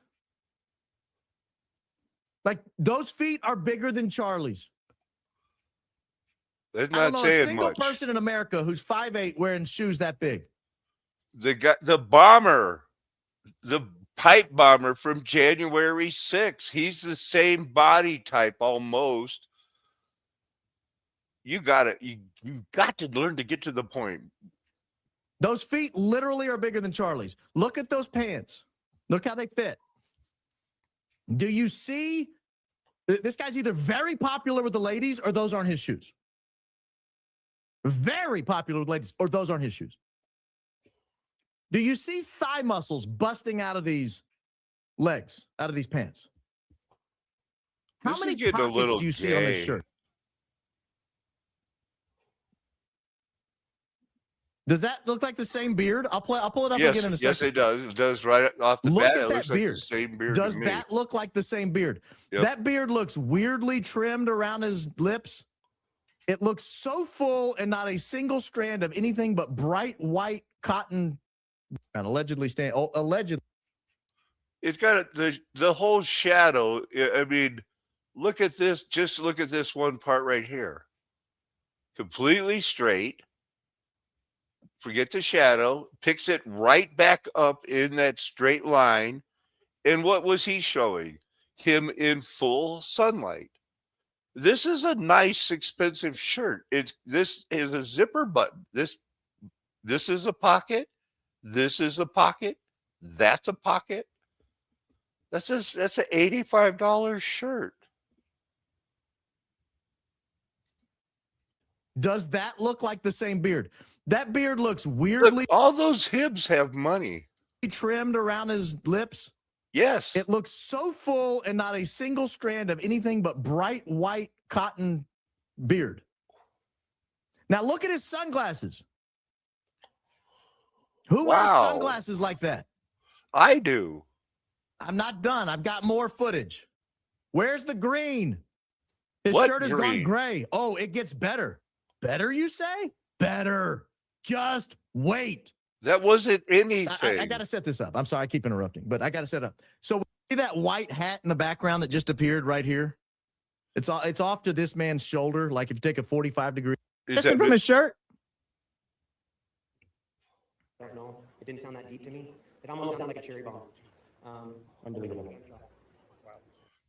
Like, those feet are bigger than Charlie's. That's I don't not know a saying single much. person in America who's 5'8" wearing shoes that big. The bomber, the pipe bomber from January 6th. He's the same body type almost. You got to learn to get to the point. Those feet literally are bigger than Charlie's. Look at those pants. Look how they fit. Do you see? This guy's either very popular with the ladies or those aren't his shoes. Very popular with ladies or those aren't his shoes. Do you see thigh muscles busting out of these legs, out of these pants? How This many is getting a pockets little do you see on this gay. shirt? Does that look like the same beard? I'll pull it up Yes, again in a second. yes, it does. It does right off the Look bat. at It that looks like beard. the same beard. Does to me. that look like the same beard? Yep. That beard looks weirdly trimmed around his lips. It looks so full and not a single strand of anything but bright white cotton. And allegedly. It's got the whole shadow. I mean, look at this. Just look at this one part right here. Completely straight. Forget the shadow. Picks it right back up in that straight line. And what was he showing? Him in full sunlight. This is a nice, expensive shirt. This is a zipper button. This is a pocket. This is a pocket. That's a pocket. That's an $85 shirt. Does that look like the same beard? That beard looks weirdly. Look, all those Hibbs have money. Trimmed around his lips. Yes. It looks so full and not a single strand of anything but bright white cotton beard. Now look at his sunglasses. Who wears sunglasses like that? I do. I'm not done. I've got more footage. Where's the green? His What shirt has gone green? gray. Oh, it gets better. Better, you say? Better. Just wait. That wasn't anything. I got to set this up. I'm sorry, I keep interrupting, but I got to set up. So see that white hat in the background that just appeared right here? It's off to this man's shoulder, like if you take a 45-degree. Listen from his shirt. I don't know. It didn't sound that deep to me. It almost sounded like a cherry bomb. Unbelievable.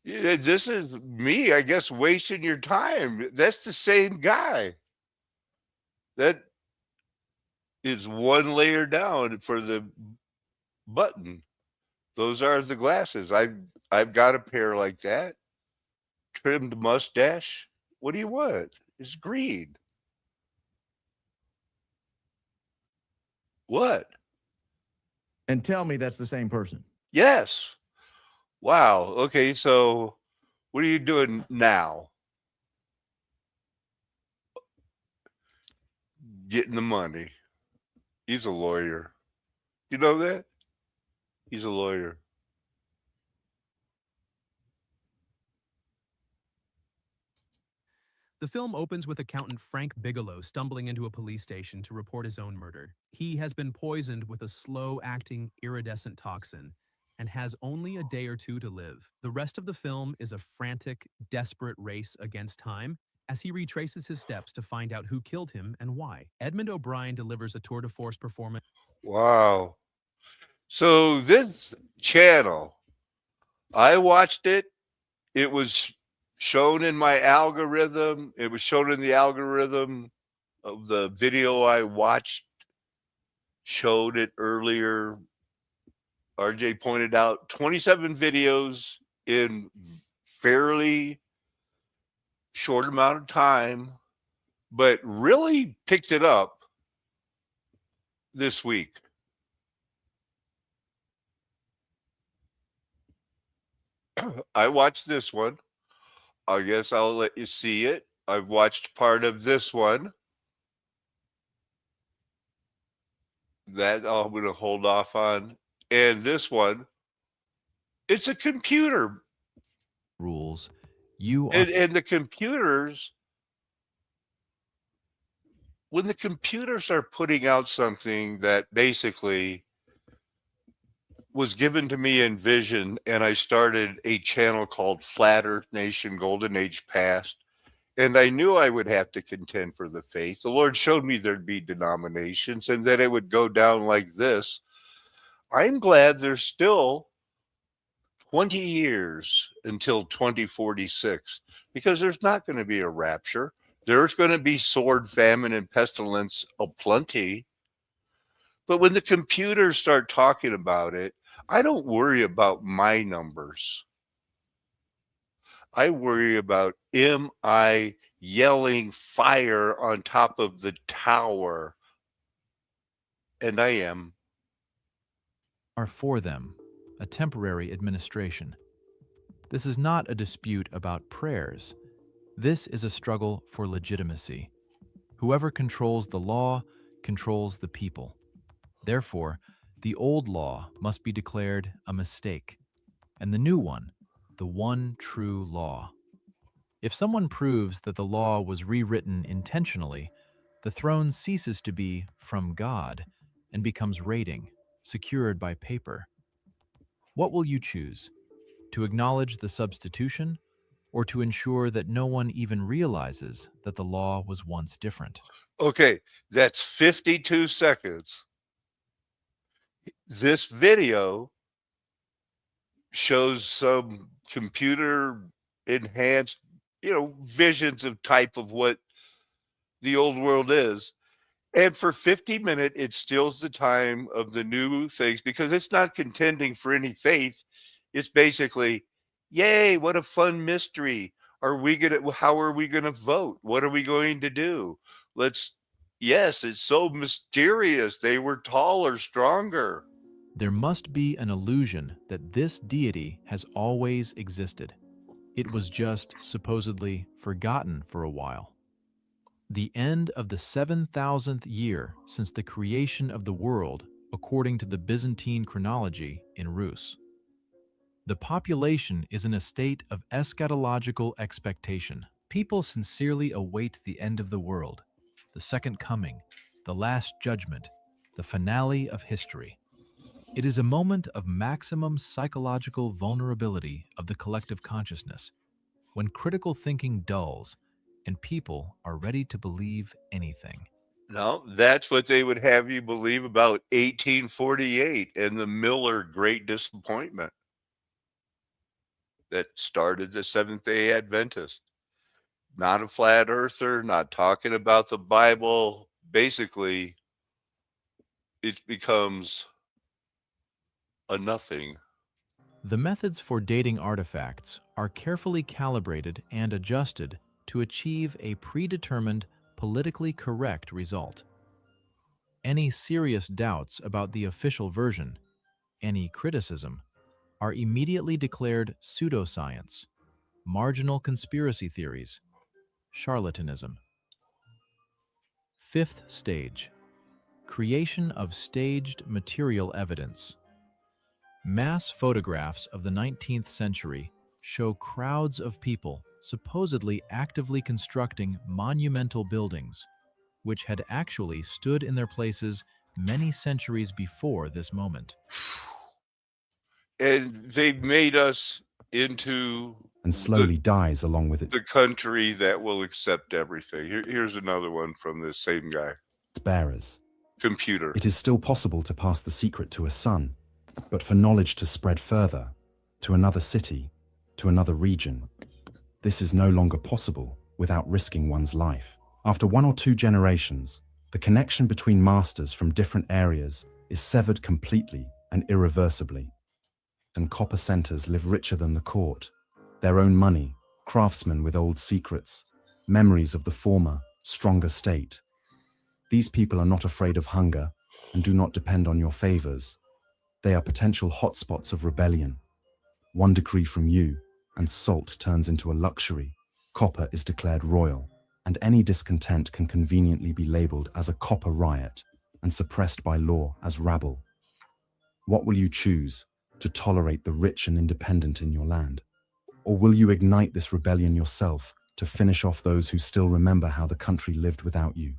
Yeah, this is me, I guess, wasting your time. That's the same guy. That is one layer down for the button. Those are the glasses. I've got a pair like that. Trimmed mustache. What do you want? It's green. What? And tell me that's the same person. Yes. Wow. Okay, so what are you doing now? Getting the money. He's a lawyer. You know that? He's a lawyer. The film opens with accountant Frank Bigelow stumbling into a police station to report his own murder. He has been poisoned with a slow-acting iridescent toxin, and has only a day or two to live. The rest of the film is a frantic, desperate race against time as he retraces his steps to find out who killed him and why. Edmund O'Brien delivers a tour de force performance. Wow. So this channel, I watched it. It was shown in my algorithm. It was shown in the algorithm of the video I watched, showed it earlier. RJ pointed out 27 videos in fairly short amount of time, but really picked it up this week. I watched this one. I guess I'll let you see it. I've watched part of this one. That I'm going to hold off on. And this one, it's a computer. Rules. You are. And the computers, when the computers are putting out something that basically was given to me in vision, and I started a channel called Flat Earth Nation Golden Age Past, and I knew I would have to contend for the faith. The Lord showed me there'd be denominations and that it would go down like this. I'm glad there's still 20 years until 2046, because there's not going to be a rapture. There's going to be sword, famine, and pestilence aplenty. But when the computers start talking about it, I don't worry about my numbers. I worry about, am I yelling fire on top of the tower? And I am. Are for them, a temporary administration. This is not a dispute about prayers. This is a struggle for legitimacy. Whoever controls the law controls the people. Therefore, the old law must be declared a mistake, and the new one, the one true law. If someone proves that the law was rewritten intentionally, the throne ceases to be from God and becomes rating, secured by paper. What will you choose? To acknowledge the substitution, or to ensure that no one even realizes that the law was once different? Okay, that's 52 seconds. This video shows some computer enhanced, visions of type of what the old world is. And for 50 minutes, it steals the time of the new things because it's not contending for any faith. It's basically, yay, what a fun mystery. How are we gonna vote? What are we going to do? Yes, it's so mysterious. They were taller, stronger. There must be an illusion that this deity has always existed. It was just supposedly forgotten for a while. The end of the 7,000th year since the creation of the world, according to the Byzantine chronology in Rus. The population is in a state of eschatological expectation. People sincerely await the end of the world, the second coming, the last judgment, the finale of history. It is a moment of maximum psychological vulnerability of the collective consciousness, when critical thinking dulls and people are ready to believe anything. No, that's what they would have you believe about 1848 and the Miller Great Disappointment that started the Seventh-day Adventist. Not a flat earther, not talking about the Bible. Basically, it becomes a nothing. The methods for dating artifacts are carefully calibrated and adjusted to achieve a predetermined, politically correct result. Any serious doubts about the official version, any criticism, are immediately declared pseudoscience, marginal conspiracy theories, charlatanism. Fifth stage, creation of staged material evidence. Mass photographs of the 19th century show crowds of people supposedly actively constructing monumental buildings, which had actually stood in their places many centuries before this moment. And they've made us into and slowly dies along with its the country that will accept everything. Here's another one from this same guy. bearers. Computer. It is still possible to pass the secret to a son, but for knowledge to spread further, to another city, to another region, this is no longer possible without risking one's life. After 1 or 2 generations, the connection between masters from different areas is severed completely and irreversibly. And copper centers live richer than the court. Their own money, craftsmen with old secrets, memories of the former, stronger state. These people are not afraid of hunger and do not depend on your favors. They are potential hotspots of rebellion. One decree from you, and salt turns into a luxury. Copper is declared royal, and any discontent can conveniently be labeled as a copper riot and suppressed by law as rabble. What will you choose? To tolerate the rich and independent in your land? Or will you ignite this rebellion yourself to finish off those who still remember how the country lived without you?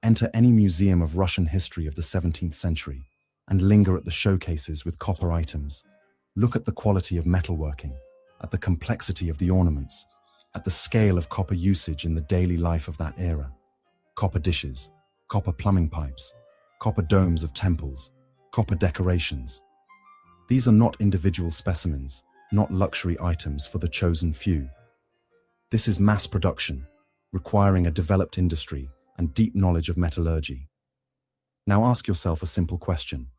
Enter any museum of Russian history of the 17th century and linger at the showcases with copper items. Look at the quality of metalworking, at the complexity of the ornaments, at the scale of copper usage in the daily life of that era. Copper dishes, copper plumbing pipes, copper domes of temples, copper decorations. These are not individual specimens, not luxury items for the chosen few. This is mass production, requiring a developed industry and deep knowledge of metallurgy. Now ask yourself a simple question.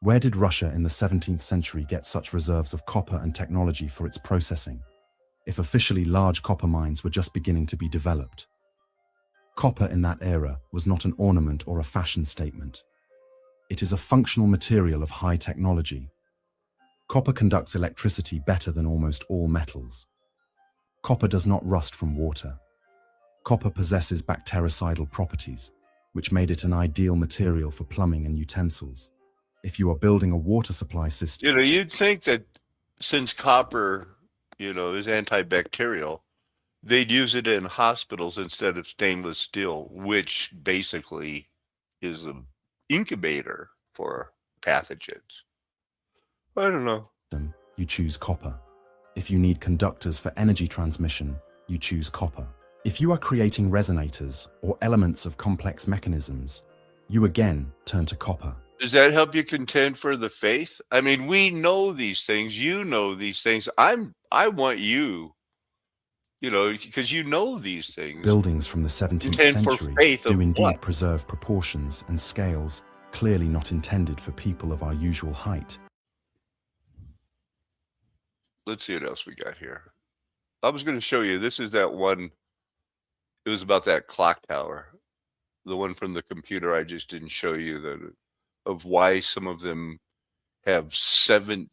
Where did Russia in the 17th century get such reserves of copper and technology for its processing, if officially large copper mines were just beginning to be developed? Copper in that era was not an ornament or a fashion statement. It is a functional material of high technology. Copper conducts electricity better than almost all metals. Copper does not rust from water. Copper possesses bactericidal properties, which made it an ideal material for plumbing and utensils. If you are building a water supply system... You know, you'd think that since copper, is antibacterial, they'd use it in hospitals instead of stainless steel, which basically is an incubator for pathogens. I don't know. You choose copper. If you need conductors for energy transmission, you choose copper. If you are creating resonators or elements of complex mechanisms, you again turn to copper. Does that help you contend for the faith? I mean, we know these things. You know these things. I want you, because you know these things. Buildings from the 17th Contend for century faith do of indeed what? preserve proportions and scales clearly not intended for people of our usual height. Let's see what else we got here. I was going to show you. This is that one. It was about that clock tower. The one from the computer I just didn't show you of why some of them have 17s,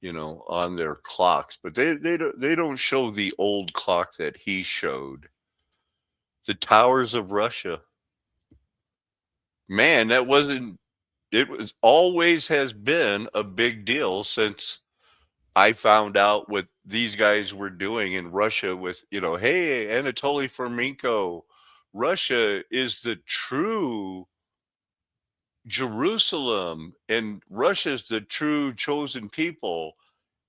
on their clocks. But they don't show the old clock that he showed. The towers of Russia. Man, it was always has been a big deal since I found out what these guys were doing in Russia with, hey, Anatoly Fomenko, Russia is the true Jerusalem, and Russia's the true chosen people.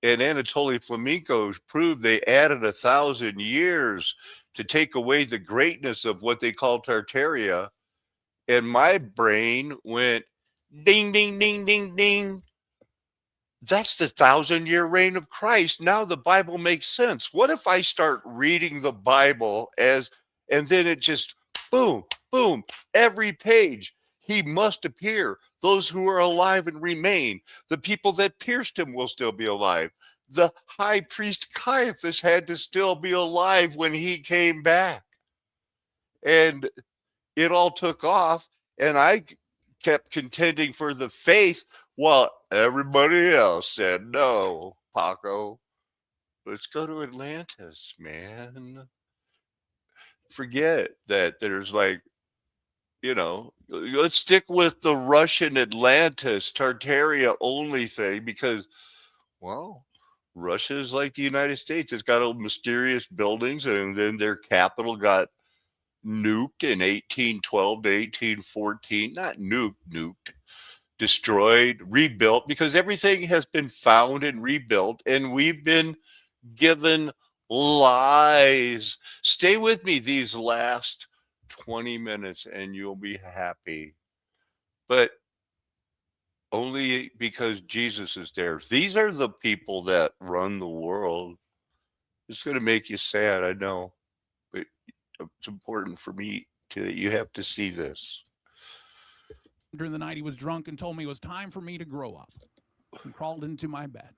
And Anatoly Fomenko proved they added 1,000 years to take away the greatness of what they call Tartaria. And my brain went ding, ding, ding, ding, ding. That's the 1,000-year reign of Christ. Now the Bible makes sense. What if I start reading the Bible and then it just boom, boom, every page, he must appear. Those who are alive and remain, the people that pierced him will still be alive. The high priest Caiaphas had to still be alive when he came back. And it all took off, and I kept contending for the faith while everybody else said, no, Paco, let's go to Atlantis, man. Forget that there's let's stick with the Russian Atlantis, Tartaria only thing because, Russia is like the United States. It's got all mysterious buildings, and then their capital got nuked in 1812 to 1814. Not nuked. destroyed, rebuilt, because everything has been found and rebuilt, and we've been given lies. Stay with me these last 20 minutes and you'll be happy. But only because Jesus is there. These are the people that run the world. It's going to make you sad, I know, but it's important for me that you have to see this. During the night, he was drunk and told me it was time for me to grow up. He crawled into my bed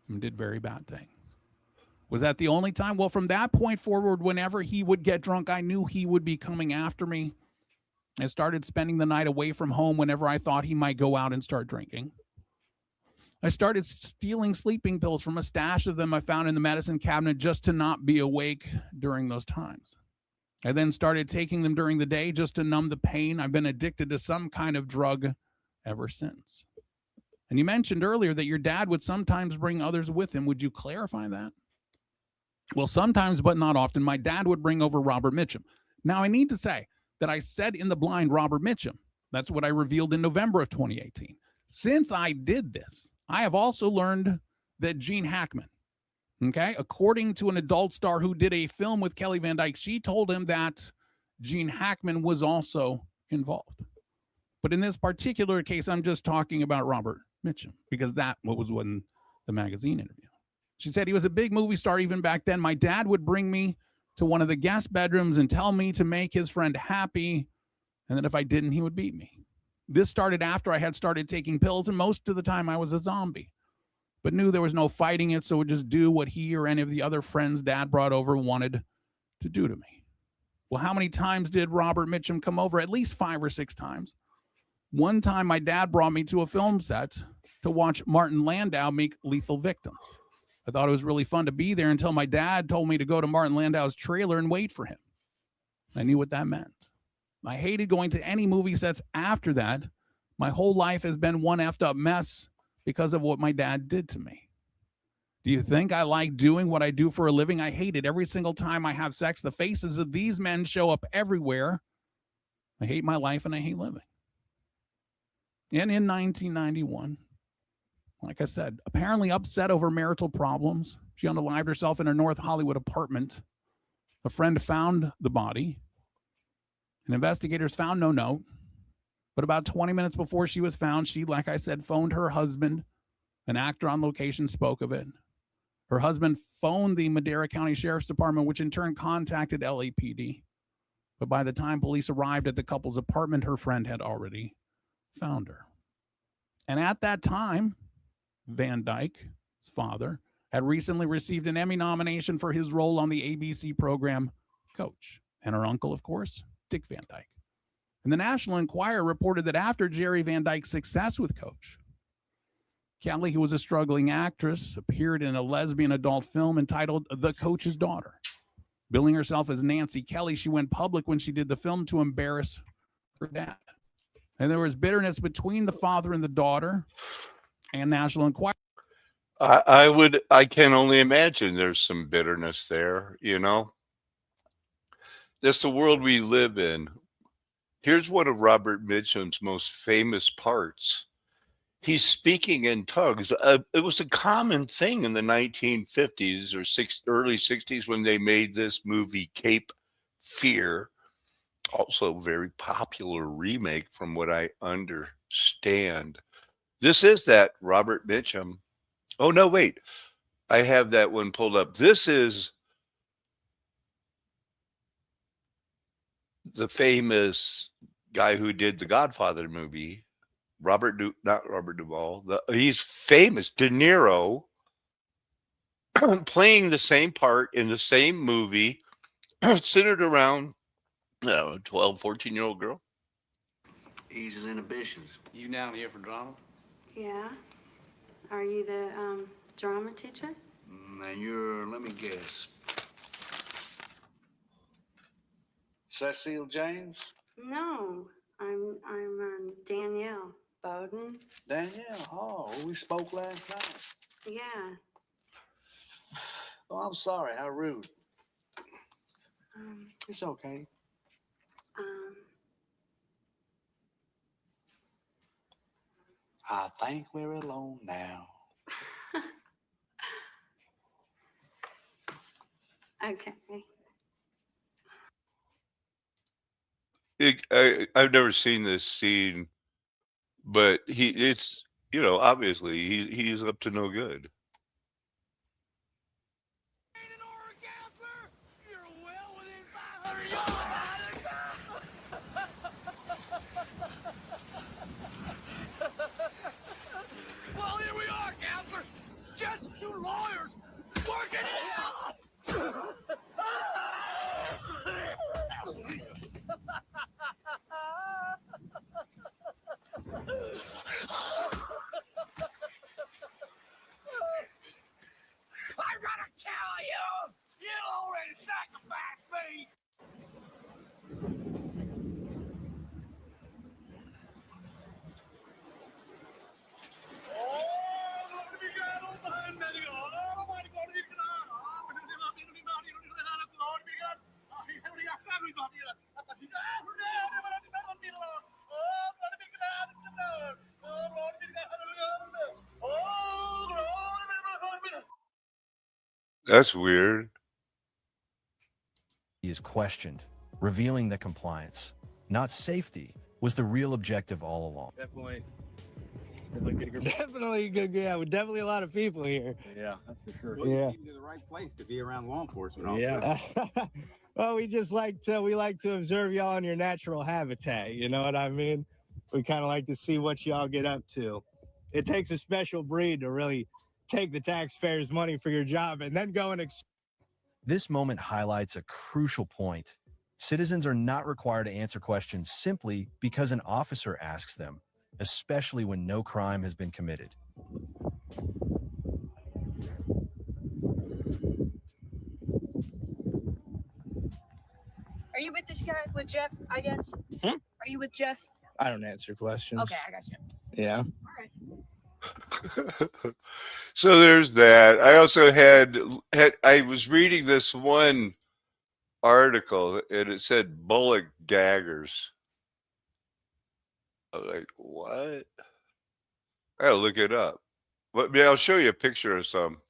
and did very bad things. Was that the only time? Well, from that point forward, whenever he would get drunk, I knew he would be coming after me. I started spending the night away from home whenever I thought he might go out and start drinking. I started stealing sleeping pills from a stash of them I found in the medicine cabinet just to not be awake during those times. I then started taking them during the day just to numb the pain. I've been addicted to some kind of drug ever since. And you mentioned earlier that your dad would sometimes bring others with him. Would you clarify that? Well, sometimes, but not often, my dad would bring over Robert Mitchum. Now, I need to say that I said in the blind Robert Mitchum. That's what I revealed in November of 2018. Since I did this, I have also learned that Gene Hackman, okay, according to an adult star who did a film with Kelly Van Dyke, she told him that Gene Hackman was also involved. But in this particular case, I'm just talking about Robert Mitchum because that was in the magazine interview. She said he was a big movie star even back then. My dad would bring me to one of the guest bedrooms and tell me to make his friend happy, and that if I didn't, he would beat me. This started after I had started taking pills, and most of the time I was a zombie, but knew there was no fighting it, so would just do what he or any of the other friends Dad brought over wanted to do to me. Well, how many times did Robert Mitchum come over? At least 5 or 6 times. One time my dad brought me to a film set to watch Martin Landau make Lethal Victims. I thought it was really fun to be there until my dad told me to go to Martin Landau's trailer and wait for him. I knew what that meant. I hated going to any movie sets after that. My whole life has been one effed up mess because of what my dad did to me. Do you think I like doing what I do for a living? I hate it. Every single time I have sex, the faces of these men show up everywhere. I hate my life and I hate living. And in 1991, like I said, apparently upset over marital problems, she unalived herself in her North Hollywood apartment. A friend found the body, and investigators found no note. But about 20 minutes before she was found, she, like I said, phoned her husband. An actor on location spoke of it. Her husband phoned the Madera County Sheriff's Department, which in turn contacted LAPD. But by the time police arrived at the couple's apartment, her friend had already found her. And at that time, Van Dyke's father had recently received an Emmy nomination for his role on the ABC program Coach. And her uncle, of course, Dick Van Dyke. And the National Enquirer reported that after Jerry Van Dyke's success with Coach, Kelly, who was a struggling actress, appeared in a lesbian adult film entitled The Coach's Daughter. Billing herself as Nancy Kelly, she went public when she did the film to embarrass her dad. And there was bitterness between the father and the daughter, and National Enquirer. I can only imagine there's some bitterness there, you know. That's the world we live in. Here's one of Robert Mitchum's most famous parts. He's speaking in tongues. It was a common thing in the 1950s or early 60s when they made this movie Cape Fear. Also very popular remake from what I understand. This is that Robert Mitchum. Oh, no, wait. I have that one pulled up. This is the famous guy who did the Godfather movie, not Robert Duvall. He's famous, De Niro, playing the same part in the same movie, centered around a 12, 14-year-old girl. Eases inhibitions. You down here for drama? Yeah. Are you the drama teacher? Now you're, let me guess, Cecile James? No, I'm Danielle Bowden. Danielle? Oh, we spoke last night. Yeah. Oh, I'm sorry. How rude. It's okay. I think we're alone now. Okay. I've never seen this scene, but it's, obviously he's up to no good. Well, here we are, counselor. Just two lawyers working it out. I'm gonna kill you. You already sacrificed me. That's weird. He is questioned, revealing that compliance, not safety, was the real objective all along. Definitely good. Yeah, with definitely a lot of people here. Yeah, that's for sure. Well, yeah. You came to the right place to be around law enforcement. Yeah. Well, we like to observe y'all in your natural habitat. You know what I mean? We kind of like to see what y'all get up to. It takes a special breed to really take the taxpayers' money for your job and then go and. This moment highlights a crucial point. Citizens are not required to answer questions simply because an officer asks them, especially when no crime has been committed. Are you with this guy, with Jeff, I guess? Are you with Jeff? I don't answer questions. Okay, I got you. Yeah. All right. So there's that. I also I was reading this one article and it said bullet daggers. I was like, what? I gotta look it up. But I'll show you a picture of some.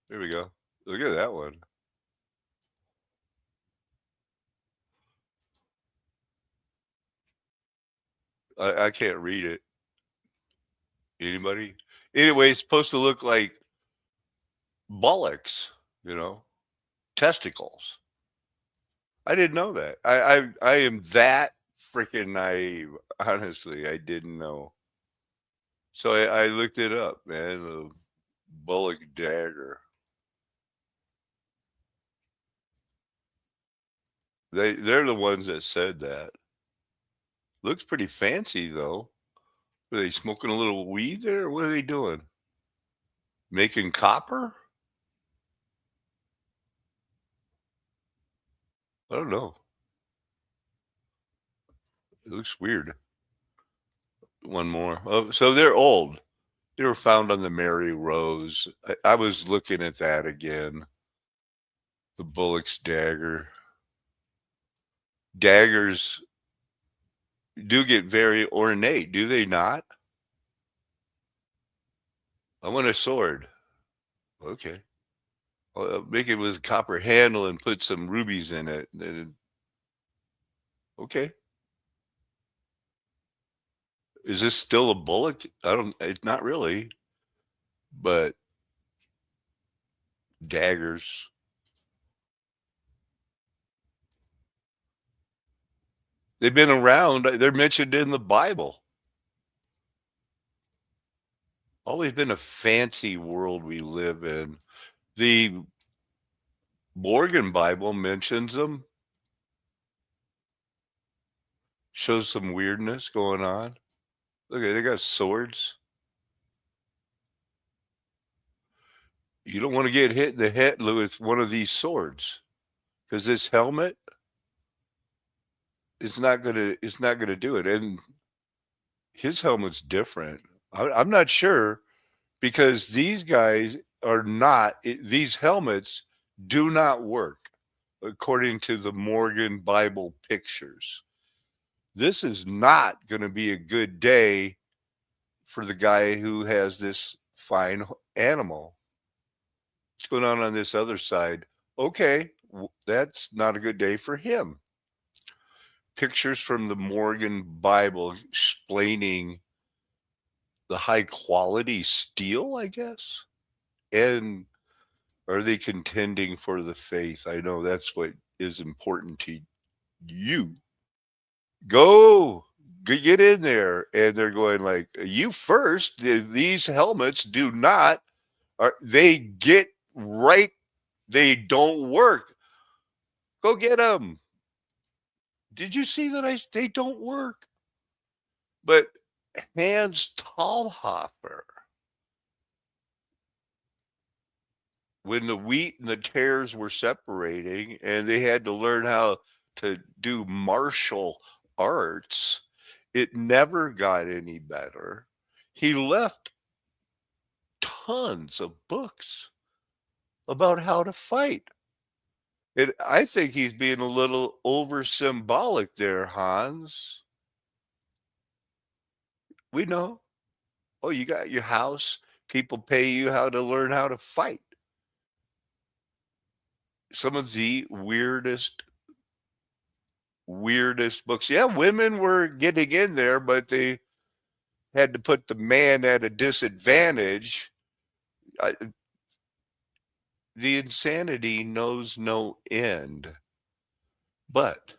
Here we go. Look at that one. I can't read it. Anybody? Anyway, it's supposed to look like bullocks, testicles. I didn't know that. I am that freaking naive. Honestly, I didn't know. So I looked it up, man. The bullock dagger. They're the ones that said that. Looks pretty fancy though. Are they smoking a little weed there? What are they doing? Making copper? I don't know. It looks weird. One more. Oh, so they're old. They were found on the Mary Rose. I was looking at that again. The bullock's dagger. Daggers do get very ornate, do they not? I want a sword. Okay. I'll make it with a copper handle and put some rubies in it. Okay. Is this still a bullock? It's not really. But daggers. They've been around. They're mentioned in the Bible. Always been a fancy world we live in. The Morgan Bible mentions them. Shows some weirdness going on. Look, they got swords. You don't want to get hit in the head with one of these swords, because this helmet it's not gonna do it. And his helmet's different. I'm not sure, because these guys are not. These helmets do not work according to the Morgan Bible pictures. This is not going to be a good day for the guy who has this fine animal. What's going on this other side? Okay, that's not a good day for him. Pictures from the Morgan Bible explaining the high quality steel, I guess. And are they contending for the faith? I know that's what is important to you. Go get in there. And they're going like, you first. These helmets do not, they get right. They don't work. Go get them. Did you see that? They don't work. But Hans Talhofer, when the wheat and the tares were separating and they had to learn how to do martial arts, it never got any better. He left tons of books about how to fight. And I think he's being a little over symbolic there, Hans. We know. Oh, you got your house. People pay you how to learn how to fight. Some of the weirdest books. Yeah, women were getting in there, but they had to put the man at a disadvantage. The insanity knows no end. But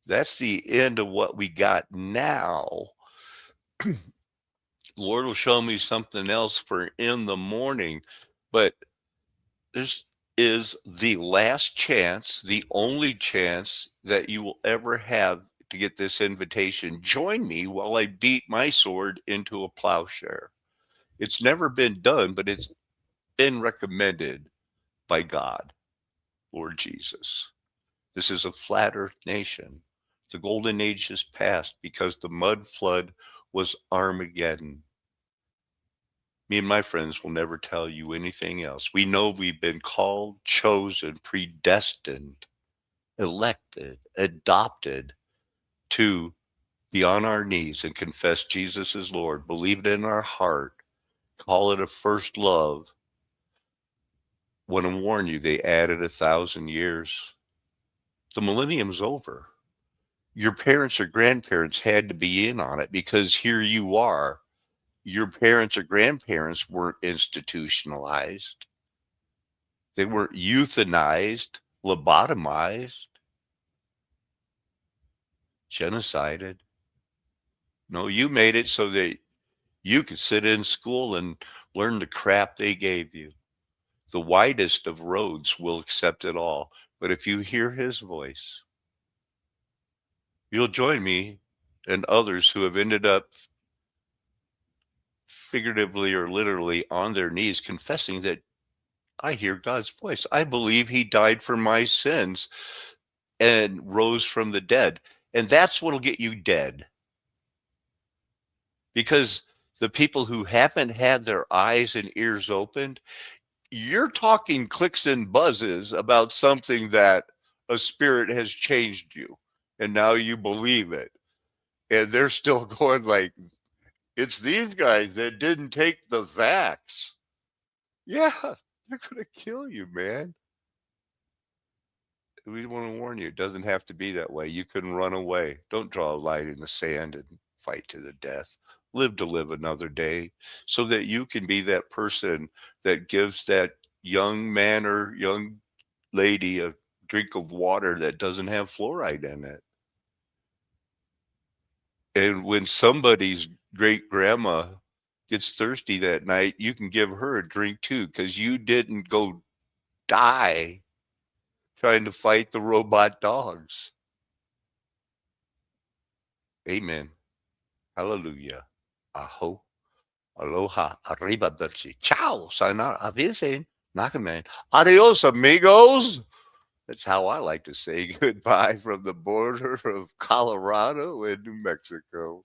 that's the end of what we got now. Lord will show me something else for in the morning. But this is the last chance, the only chance that you will ever have to get this invitation. Join me while I beat my sword into a plowshare. It's never been done, but it's been recommended by God, Lord Jesus. This is a flat earth nation. The golden age is past because the mud flood was Armageddon. Me and my friends will never tell you anything else. We know we've been called, chosen, predestined, elected, adopted to be on our knees and confess Jesus is Lord, believe it in our heart, call it a first love. Want to warn you, they added 1,000 years. The millennium's over. Your parents or grandparents had to be in on it because here you are. Your parents or grandparents weren't institutionalized. They weren't euthanized, lobotomized, genocided. No, you made it so that you could sit in school and learn the crap they gave you. The widest of roads will accept it all. But if you hear his voice, you'll join me and others who have ended up figuratively or literally on their knees confessing that I hear God's voice. I believe he died for my sins and rose from the dead. And that's what'll get you dead. Because the people who haven't had their eyes and ears opened, you're talking clicks and buzzes about something that a spirit has changed you. And now you believe it. And they're still going like, it's these guys that didn't take the vax. Yeah, they're going to kill you, man. We want to warn you, it doesn't have to be that way. You can run away. Don't draw a line in the sand and fight to the death. Live to live another day so that you can be that person that gives that young man or young lady a drink of water that doesn't have fluoride in it. And when somebody's great grandma gets thirsty that night, you can give her a drink too, because you didn't go die trying to fight the robot dogs. Amen. Hallelujah. Aho. Aloha. Arrivederci. Ciao. Sayonara. Avisen. Nakaman. Adios, amigos. That's how I like to say goodbye from the border of Colorado and New Mexico.